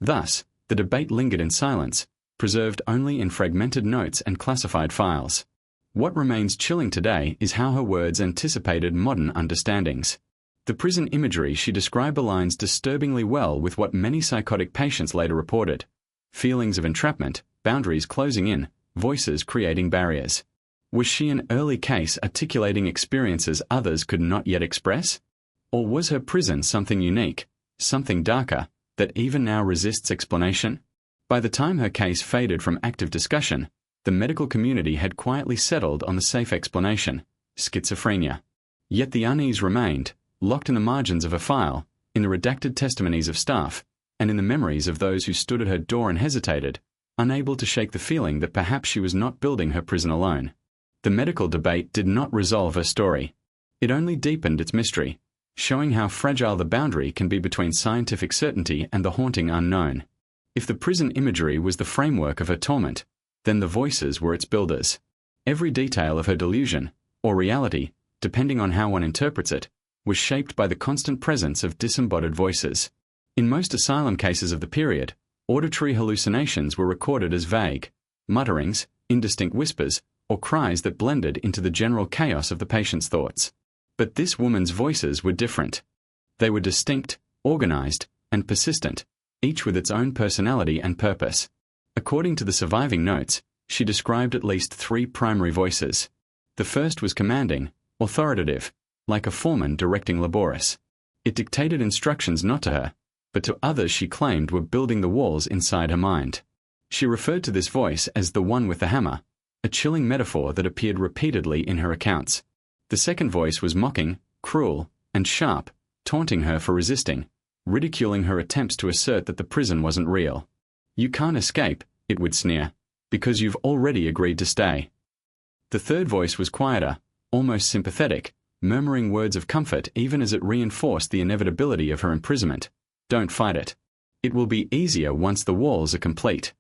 Thus, the debate lingered in silence, preserved only in fragmented notes and classified files. What remains chilling today is how her words anticipated modern understandings. The prison imagery she described aligns disturbingly well with what many psychotic patients later reported. Feelings of entrapment, boundaries closing in, voices creating barriers. Was she an early case articulating experiences others could not yet express? Or was her prison something unique, something darker, that even now resists explanation? By the time her case faded from active discussion, the medical community had quietly settled on the safe explanation: schizophrenia. Yet the unease remained, locked in the margins of a file, in the redacted testimonies of staff, and in the memories of those who stood at her door and hesitated, unable to shake the feeling that perhaps she was not building her prison alone. The medical debate did not resolve her story. It only deepened its mystery, showing how fragile the boundary can be between scientific certainty and the haunting unknown. If the prison imagery was the framework of her torment, then the voices were its builders. Every detail of her delusion, or reality, depending on how one interprets it, was shaped by the constant presence of disembodied voices. In most asylum cases of the period, auditory hallucinations were recorded as vague mutterings, indistinct whispers, or cries that blended into the general chaos of the patient's thoughts. But this woman's voices were different. They were distinct, organized, and persistent, each with its own personality and purpose. According to the surviving notes, she described at least 3 primary voices. The first was commanding, authoritative, like a foreman directing laboris. It dictated instructions not to her, but to others she claimed were building the walls inside her mind. She referred to this voice as the one with the hammer, a chilling metaphor that appeared repeatedly in her accounts. The second voice was mocking, cruel, and sharp, taunting her for resisting, ridiculing her attempts to assert that the prison wasn't real. "You can't escape," it would sneer, "because you've already agreed to stay." The third voice was quieter, almost sympathetic, murmuring words of comfort even as it reinforced the inevitability of her imprisonment. "Don't fight it. It will be easier once the walls are complete."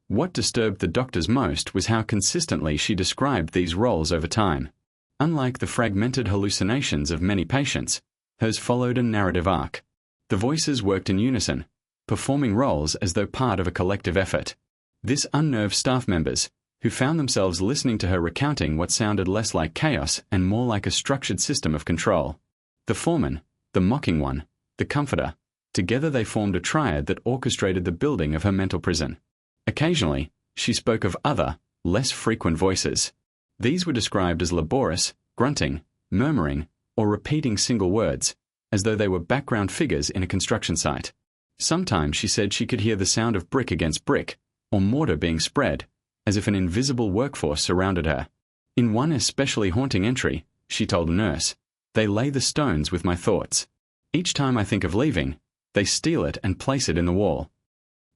What disturbed the doctors most was how consistently she described these roles over time. Unlike the fragmented hallucinations of many patients, hers followed a narrative arc. The voices worked in unison, performing roles as though part of a collective effort. This unnerved staff members, who found themselves listening to her recounting what sounded less like chaos and more like a structured system of control. The foreman, the mocking one, the comforter, together they formed a triad that orchestrated the building of her mental prison. Occasionally, she spoke of other, less frequent voices. These were described as laborious, grunting, murmuring, or repeating single words, as though they were background figures in a construction site. Sometimes she said she could hear the sound of brick against brick, or mortar being spread, as if an invisible workforce surrounded her. In one especially haunting entry, she told a nurse, "They lay the stones with my thoughts. Each time I think of leaving, they steal it and place it in the wall."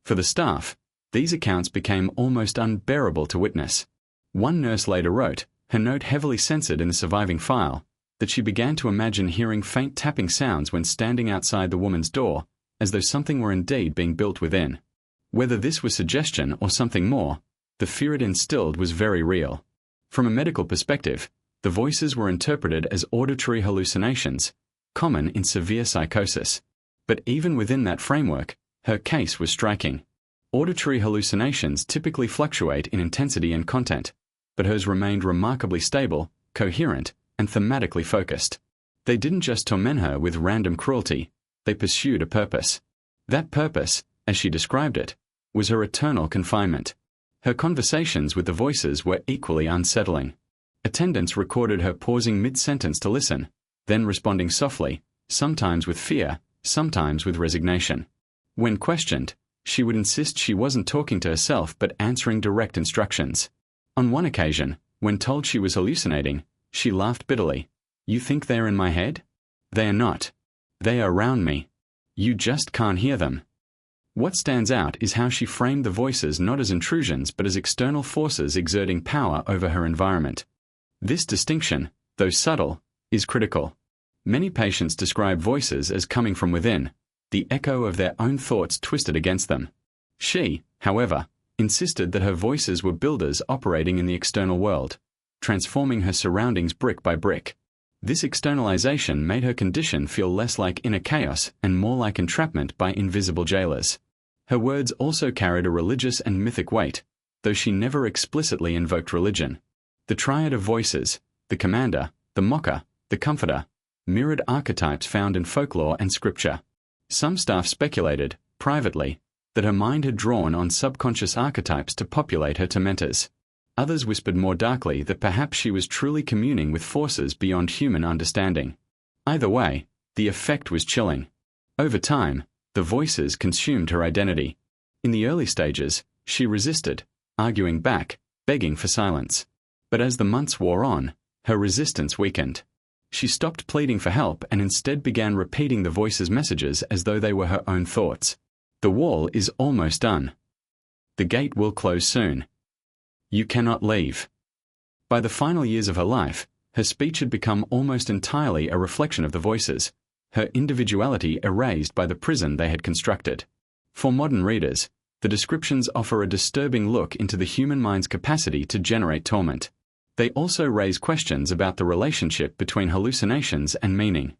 For the staff, these accounts became almost unbearable to witness. One nurse later wrote, her note heavily censored in the surviving file, that she began to imagine hearing faint tapping sounds when standing outside the woman's door, as though something were indeed being built within. Whether this was suggestion or something more, the fear it instilled was very real. From a medical perspective, the voices were interpreted as auditory hallucinations, common in severe psychosis. But even within that framework, her case was striking. Auditory hallucinations typically fluctuate in intensity and content, but hers remained remarkably stable, coherent, and thematically focused. They didn't just torment her with random cruelty, they pursued a purpose. That purpose, as she described it, was her eternal confinement. Her conversations with the voices were equally unsettling. Attendants recorded her pausing mid-sentence to listen, then responding softly, sometimes with fear, sometimes with resignation. When questioned, she would insist she wasn't talking to herself but answering direct instructions. On one occasion, when told she was hallucinating, she laughed bitterly. "You think they're in my head? They are not. They are around me. You just can't hear them." What stands out is how she framed the voices not as intrusions but as external forces exerting power over her environment. This distinction, though subtle, is critical. Many patients describe voices as coming from within, the echo of their own thoughts twisted against them. She, however, insisted that her voices were builders operating in the external world, transforming her surroundings brick by brick. This externalization made her condition feel less like inner chaos and more like entrapment by invisible jailers. Her words also carried a religious and mythic weight, though she never explicitly invoked religion. The triad of voices, the commander, the mocker, the comforter, mirrored archetypes found in folklore and scripture. Some staff speculated, privately, that her mind had drawn on subconscious archetypes to populate her tormentors. Others whispered more darkly that perhaps she was truly communing with forces beyond human understanding. Either way, the effect was chilling. Over time, the voices consumed her identity. In the early stages, she resisted, arguing back, begging for silence. But as the months wore on, her resistance weakened. She stopped pleading for help and instead began repeating the voice's messages as though they were her own thoughts. "The wall is almost done. The gate will close soon. You cannot leave." By the final years of her life, her speech had become almost entirely a reflection of the voices, her individuality erased by the prison they had constructed. For modern readers, the descriptions offer a disturbing look into the human mind's capacity to generate torment. They also raise questions about the relationship between hallucinations and meaning.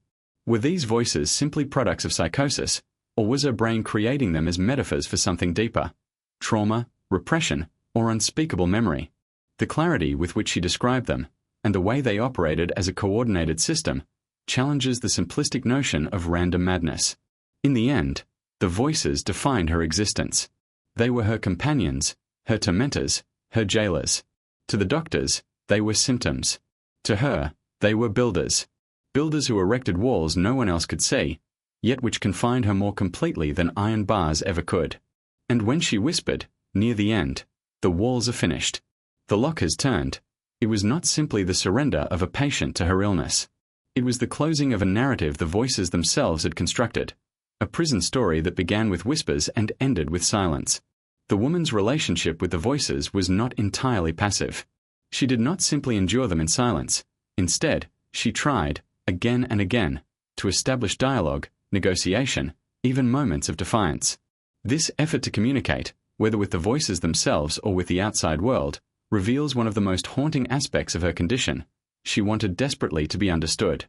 Were these voices simply products of psychosis, or was her brain creating them as metaphors for something deeper? Trauma, repression, or unspeakable memory? The clarity with which she described them, and the way they operated as a coordinated system, challenges the simplistic notion of random madness. In the end, the voices defined her existence. They were her companions, her tormentors, her jailers. To the doctors, they were symptoms. To her, they were builders. Builders who erected walls no one else could see, yet which confined her more completely than iron bars ever could. And when she whispered, near the end, "The walls are finished. The lock has turned," it was not simply the surrender of a patient to her illness. It was the closing of a narrative the voices themselves had constructed, a prison story that began with whispers and ended with silence. The woman's relationship with the voices was not entirely passive. She did not simply endure them in silence. Instead, she tried, again and again, to establish dialogue, negotiation, even moments of defiance. This effort to communicate, whether with the voices themselves or with the outside world, reveals one of the most haunting aspects of her condition. She wanted desperately to be understood.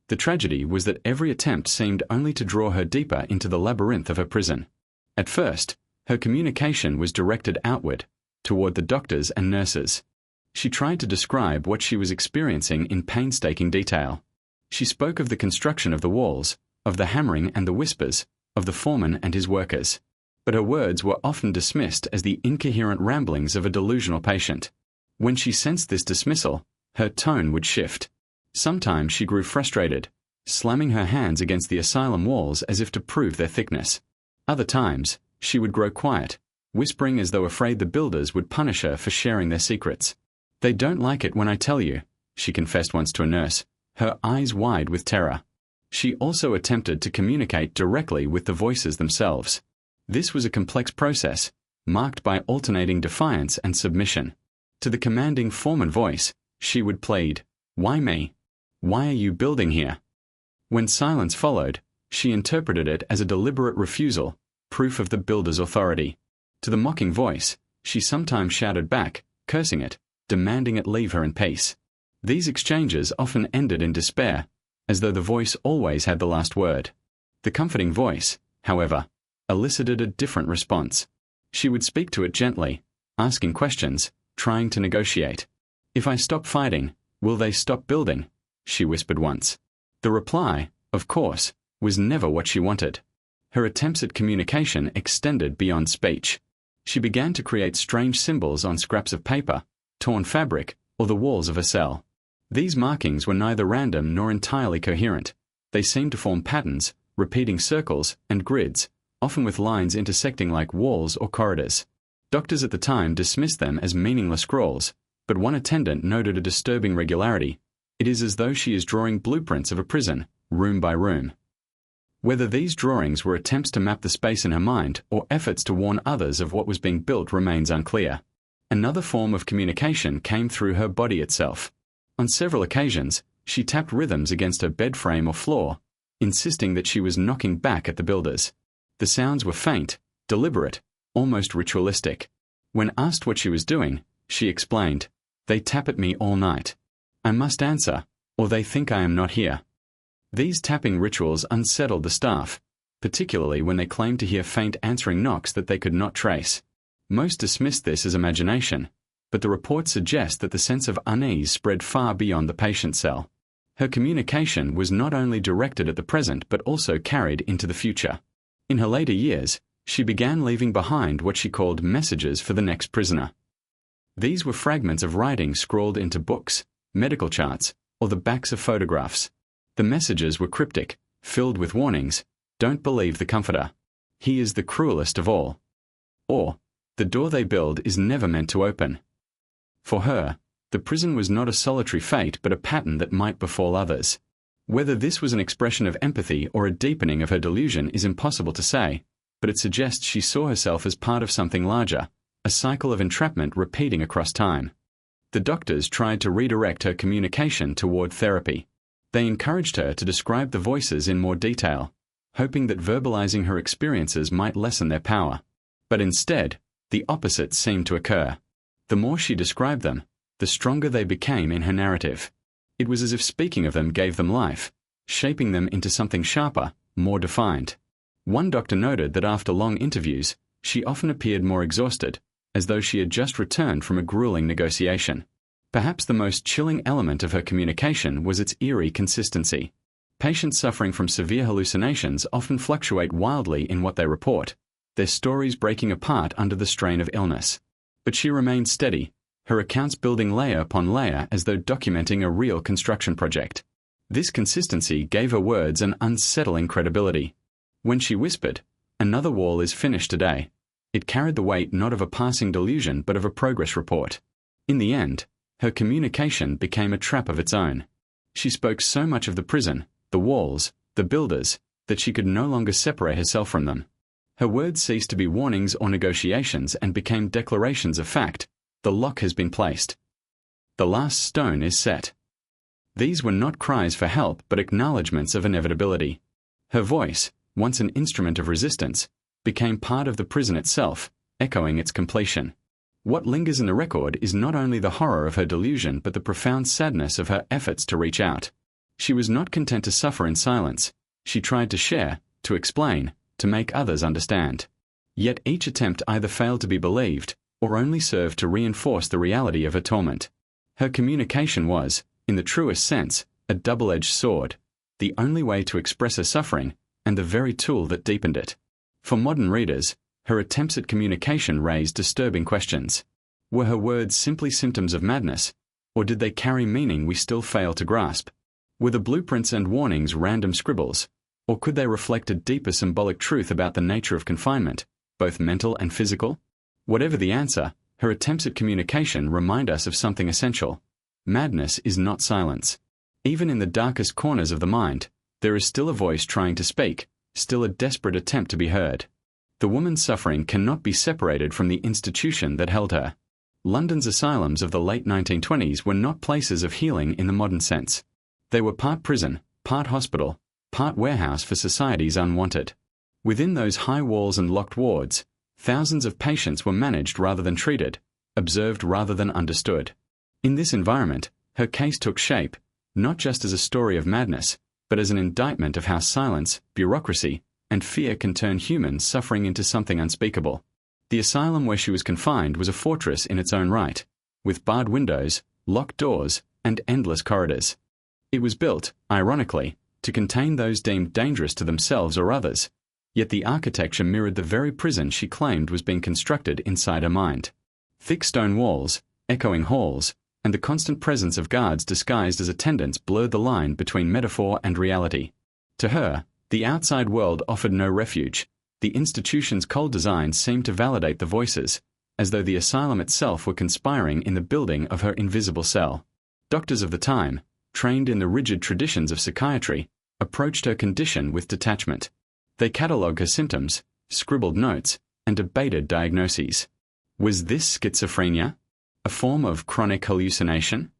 The tragedy was that every attempt seemed only to draw her deeper into the labyrinth of her prison. At first, her communication was directed outward, toward the doctors and nurses. She tried to describe what she was experiencing in painstaking detail. She spoke of the construction of the walls, of the hammering and the whispers, of the foreman and his workers. But her words were often dismissed as the incoherent ramblings of a delusional patient. When she sensed this dismissal, her tone would shift. Sometimes she grew frustrated, slamming her hands against the asylum walls as if to prove their thickness. Other times, she would grow quiet, whispering as though afraid the builders would punish her for sharing their secrets. "They don't like it when I tell you," she confessed once to a nurse, her eyes wide with terror. She also attempted to communicate directly with the voices themselves. This was a complex process, marked by alternating defiance and submission. To the commanding foreman voice, she would plead, "Why me? Why are you building here?" When silence followed, she interpreted it as a deliberate refusal, proof of the builder's authority. To the mocking voice, she sometimes shouted back, cursing it, demanding it leave her in peace. These exchanges often ended in despair, as though the voice always had the last word. The comforting voice, however, elicited a different response. She would speak to it gently, asking questions, trying to negotiate. "If I stop fighting, will they stop building?" she whispered once. The reply, of course, was never what she wanted. Her attempts at communication extended beyond speech. She began to create strange symbols on scraps of paper, torn fabric, or the walls of a cell. These markings were neither random nor entirely coherent. They seemed to form patterns, repeating circles, and grids, often with lines intersecting like walls or corridors. Doctors at the time dismissed them as meaningless scrawls, but one attendant noted a disturbing regularity. It is as though she is drawing blueprints of a prison, room by room. Whether these drawings were attempts to map the space in her mind or efforts to warn others of what was being built remains unclear. Another form of communication came through her body itself. On several occasions, she tapped rhythms against her bed frame or floor, insisting that she was knocking back at the builders. The sounds were faint, deliberate, almost ritualistic. When asked what she was doing, she explained, "They tap at me all night. I must answer, or they think I am not here." These tapping rituals unsettled the staff, particularly when they claimed to hear faint answering knocks that they could not trace. Most dismissed this as imagination, but the reports suggest that the sense of unease spread far beyond the patient cell. Her communication was not only directed at the present but also carried into the future. In her later years, she began leaving behind what she called messages for the next prisoner. These were fragments of writing scrawled into books, medical charts, or the backs of photographs. The messages were cryptic, filled with warnings: "Don't believe the comforter. He is the cruelest of all." Or, "The door they build is never meant to open." For her, the prison was not a solitary fate but a pattern that might befall others. Whether this was an expression of empathy or a deepening of her delusion is impossible to say, but it suggests she saw herself as part of something larger, a cycle of entrapment repeating across time. The doctors tried to redirect her communication toward therapy. They encouraged her to describe the voices in more detail, hoping that verbalizing her experiences might lessen their power. But instead, the opposite seemed to occur. The more she described them, the stronger they became in her narrative. It was as if speaking of them gave them life, shaping them into something sharper, more defined. One doctor noted that after long interviews, she often appeared more exhausted, as though she had just returned from a grueling negotiation. Perhaps the most chilling element of her communication was its eerie consistency. Patients suffering from severe hallucinations often fluctuate wildly in what they report, their stories breaking apart under the strain of illness. But she remained steady, her accounts building layer upon layer as though documenting a real construction project. This consistency gave her words an unsettling credibility. When she whispered, "Another wall is finished today," it carried the weight not of a passing delusion but of a progress report. In the end, her communication became a trap of its own. She spoke so much of the prison, the walls, the builders, that she could no longer separate herself from them. Her words ceased to be warnings or negotiations and became declarations of fact. The lock has been placed. The last stone is set. These were not cries for help but acknowledgments of inevitability. Her voice, once an instrument of resistance, became part of the prison itself, echoing its completion. What lingers in the record is not only the horror of her delusion but the profound sadness of her efforts to reach out. She was not content to suffer in silence. She tried to share, to explain, to make others understand. Yet each attempt either failed to be believed or only served to reinforce the reality of her torment. Her communication was, in the truest sense, a double-edged sword, the only way to express her suffering and the very tool that deepened it. For modern readers, her attempts at communication raised disturbing questions. Were her words simply symptoms of madness, or did they carry meaning we still fail to grasp? Were the blueprints and warnings random scribbles, or could they reflect a deeper symbolic truth about the nature of confinement, both mental and physical? Whatever the answer, her attempts at communication remind us of something essential. Madness is not silence. Even in the darkest corners of the mind, there is still a voice trying to speak, still a desperate attempt to be heard. The woman's suffering cannot be separated from the institution that held her. London's asylums of the late 1920s were not places of healing in the modern sense. They were part prison, part hospital, part warehouse for society's unwanted. Within those high walls and locked wards, thousands of patients were managed rather than treated, observed rather than understood. In this environment, her case took shape, not just as a story of madness, but as an indictment of how silence, bureaucracy, and fear can turn humans suffering into something unspeakable. The asylum where she was confined was a fortress in its own right, with barred windows, locked doors, and endless corridors. It was built, ironically, to contain those deemed dangerous to themselves or others, yet the architecture mirrored the very prison she claimed was being constructed inside her mind. Thick stone walls, echoing halls, and the constant presence of guards disguised as attendants blurred the line between metaphor and reality. To her, the outside world offered no refuge, The institution's cold design seemed to validate the voices, as though the asylum itself were conspiring in the building of her invisible cell. Doctors of the time, trained in the rigid traditions of psychiatry, approached her condition with detachment. They catalogued her symptoms, scribbled notes, and debated diagnoses. Was this schizophrenia? A form of chronic hallucination?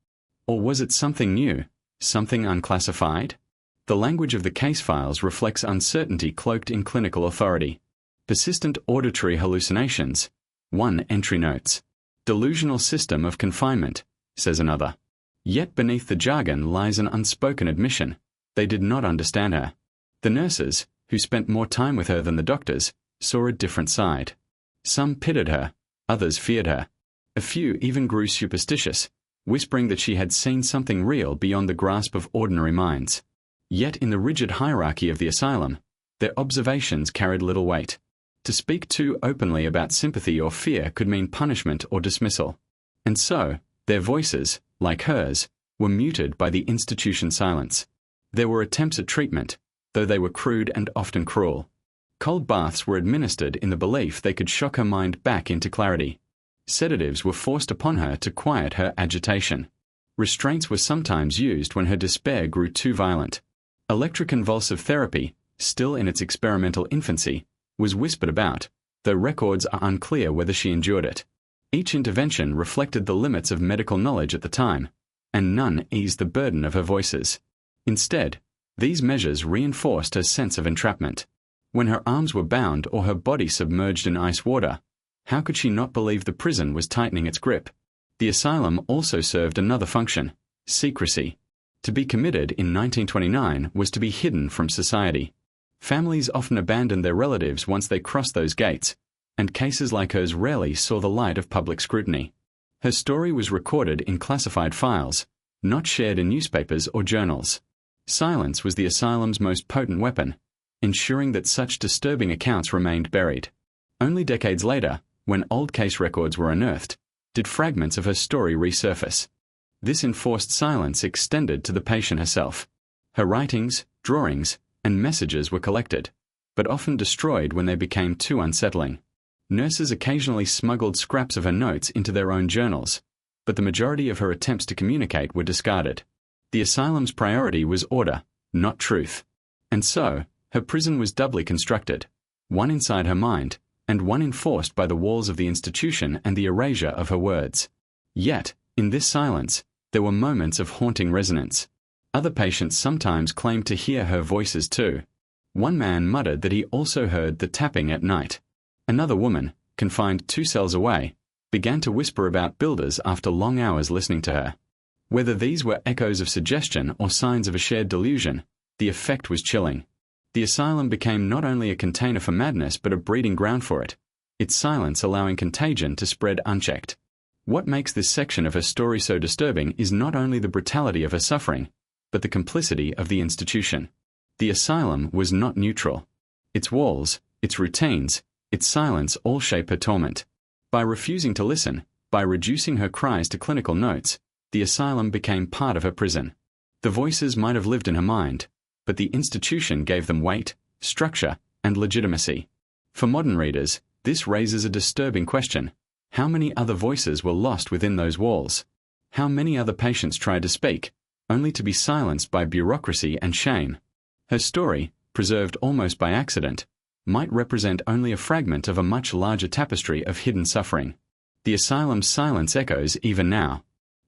Or was it something new, something unclassified? The language of the case files reflects uncertainty cloaked in clinical authority. Persistent auditory hallucinations. One entry notes. Delusional system of confinement, says another. Yet beneath the jargon lies an unspoken admission. They did not understand her. The nurses, who spent more time with her than the doctors, saw a different side. Some pitied her, others feared her. A few even grew superstitious, whispering that she had seen something real beyond the grasp of ordinary minds. Yet in the rigid hierarchy of the asylum, their observations carried little weight. To speak too openly about sympathy or fear could mean punishment or dismissal. And so, their voices, like hers, were muted by the institution's silence. There were attempts at treatment, though they were crude and often cruel. Cold baths were administered in the belief they could shock her mind back into clarity. Sedatives were forced upon her to quiet her agitation. Restraints were sometimes used when her despair grew too violent. Electroconvulsive therapy, still in its experimental infancy, was whispered about, though records are unclear whether she endured it. Each intervention reflected the limits of medical knowledge at the time, and none eased the burden of her voices. Instead, these measures reinforced her sense of entrapment. When her arms were bound or her body submerged in ice water, how could she not believe the prison was tightening its grip? The asylum also served another function: secrecy. To be committed in 1929 was to be hidden from society. Families often abandoned their relatives once they crossed those gates, and cases like hers rarely saw the light of public scrutiny. Her story was recorded in classified files, not shared in newspapers or journals. Silence was the asylum's most potent weapon, ensuring that such disturbing accounts remained buried. Only decades later, when old case records were unearthed, did fragments of her story resurface. This enforced silence extended to the patient herself. Her writings, drawings, and messages were collected, but often destroyed when they became too unsettling. Nurses occasionally smuggled scraps of her notes into their own journals, but the majority of her attempts to communicate were discarded. The asylum's priority was order, not truth. And so, her prison was doubly constructed, one inside her mind, and one enforced by the walls of the institution and the erasure of her words. Yet, in this silence, there were moments of haunting resonance. Other patients sometimes claimed to hear her voices too. One man muttered that he also heard the tapping at night. Another woman, confined 2 cells away, began to whisper about builders after long hours listening to her. Whether these were echoes of suggestion or signs of a shared delusion, the effect was chilling. The asylum became not only a container for madness but a breeding ground for it, its silence allowing contagion to spread unchecked. What makes this section of her story so disturbing is not only the brutality of her suffering, but the complicity of the institution. The asylum was not neutral. Its walls, its routines, its silence all shape her torment. By refusing to listen, by reducing her cries to clinical notes, the asylum became part of her prison. The voices might have lived in her mind, but the institution gave them weight, structure, and legitimacy. For modern readers, this raises a disturbing question. How many other voices were lost within those walls? How many other patients tried to speak, only to be silenced by bureaucracy and shame? Her story, preserved almost by accident, might represent only a fragment of a much larger tapestry of hidden suffering. The asylum's silence echoes even now.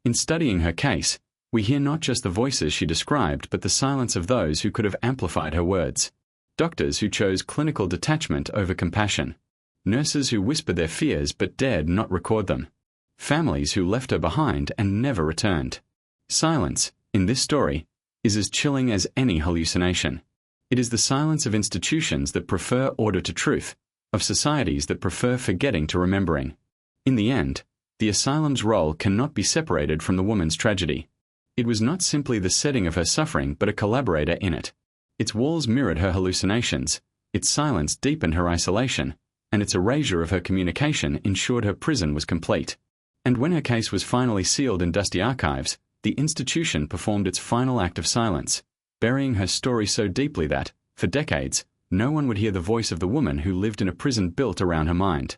In studying her case, we hear not just the voices she described but the silence of those who could have amplified her words. Doctors who chose clinical detachment over compassion. Nurses who whispered their fears but dared not record them. Families who left her behind and never returned. Silence, in this story, is as chilling as any hallucination. It is the silence of institutions that prefer order to truth, of societies that prefer forgetting to remembering. In the end, the asylum's role cannot be separated from the woman's tragedy. It was not simply the setting of her suffering but a collaborator in it. Its walls mirrored her hallucinations, its silence deepened her isolation, and its erasure of her communication ensured her prison was complete. And when her case was finally sealed in dusty archives, the institution performed its final act of silence, burying her story so deeply that, for decades, no one would hear the voice of the woman who lived in a prison built around her mind.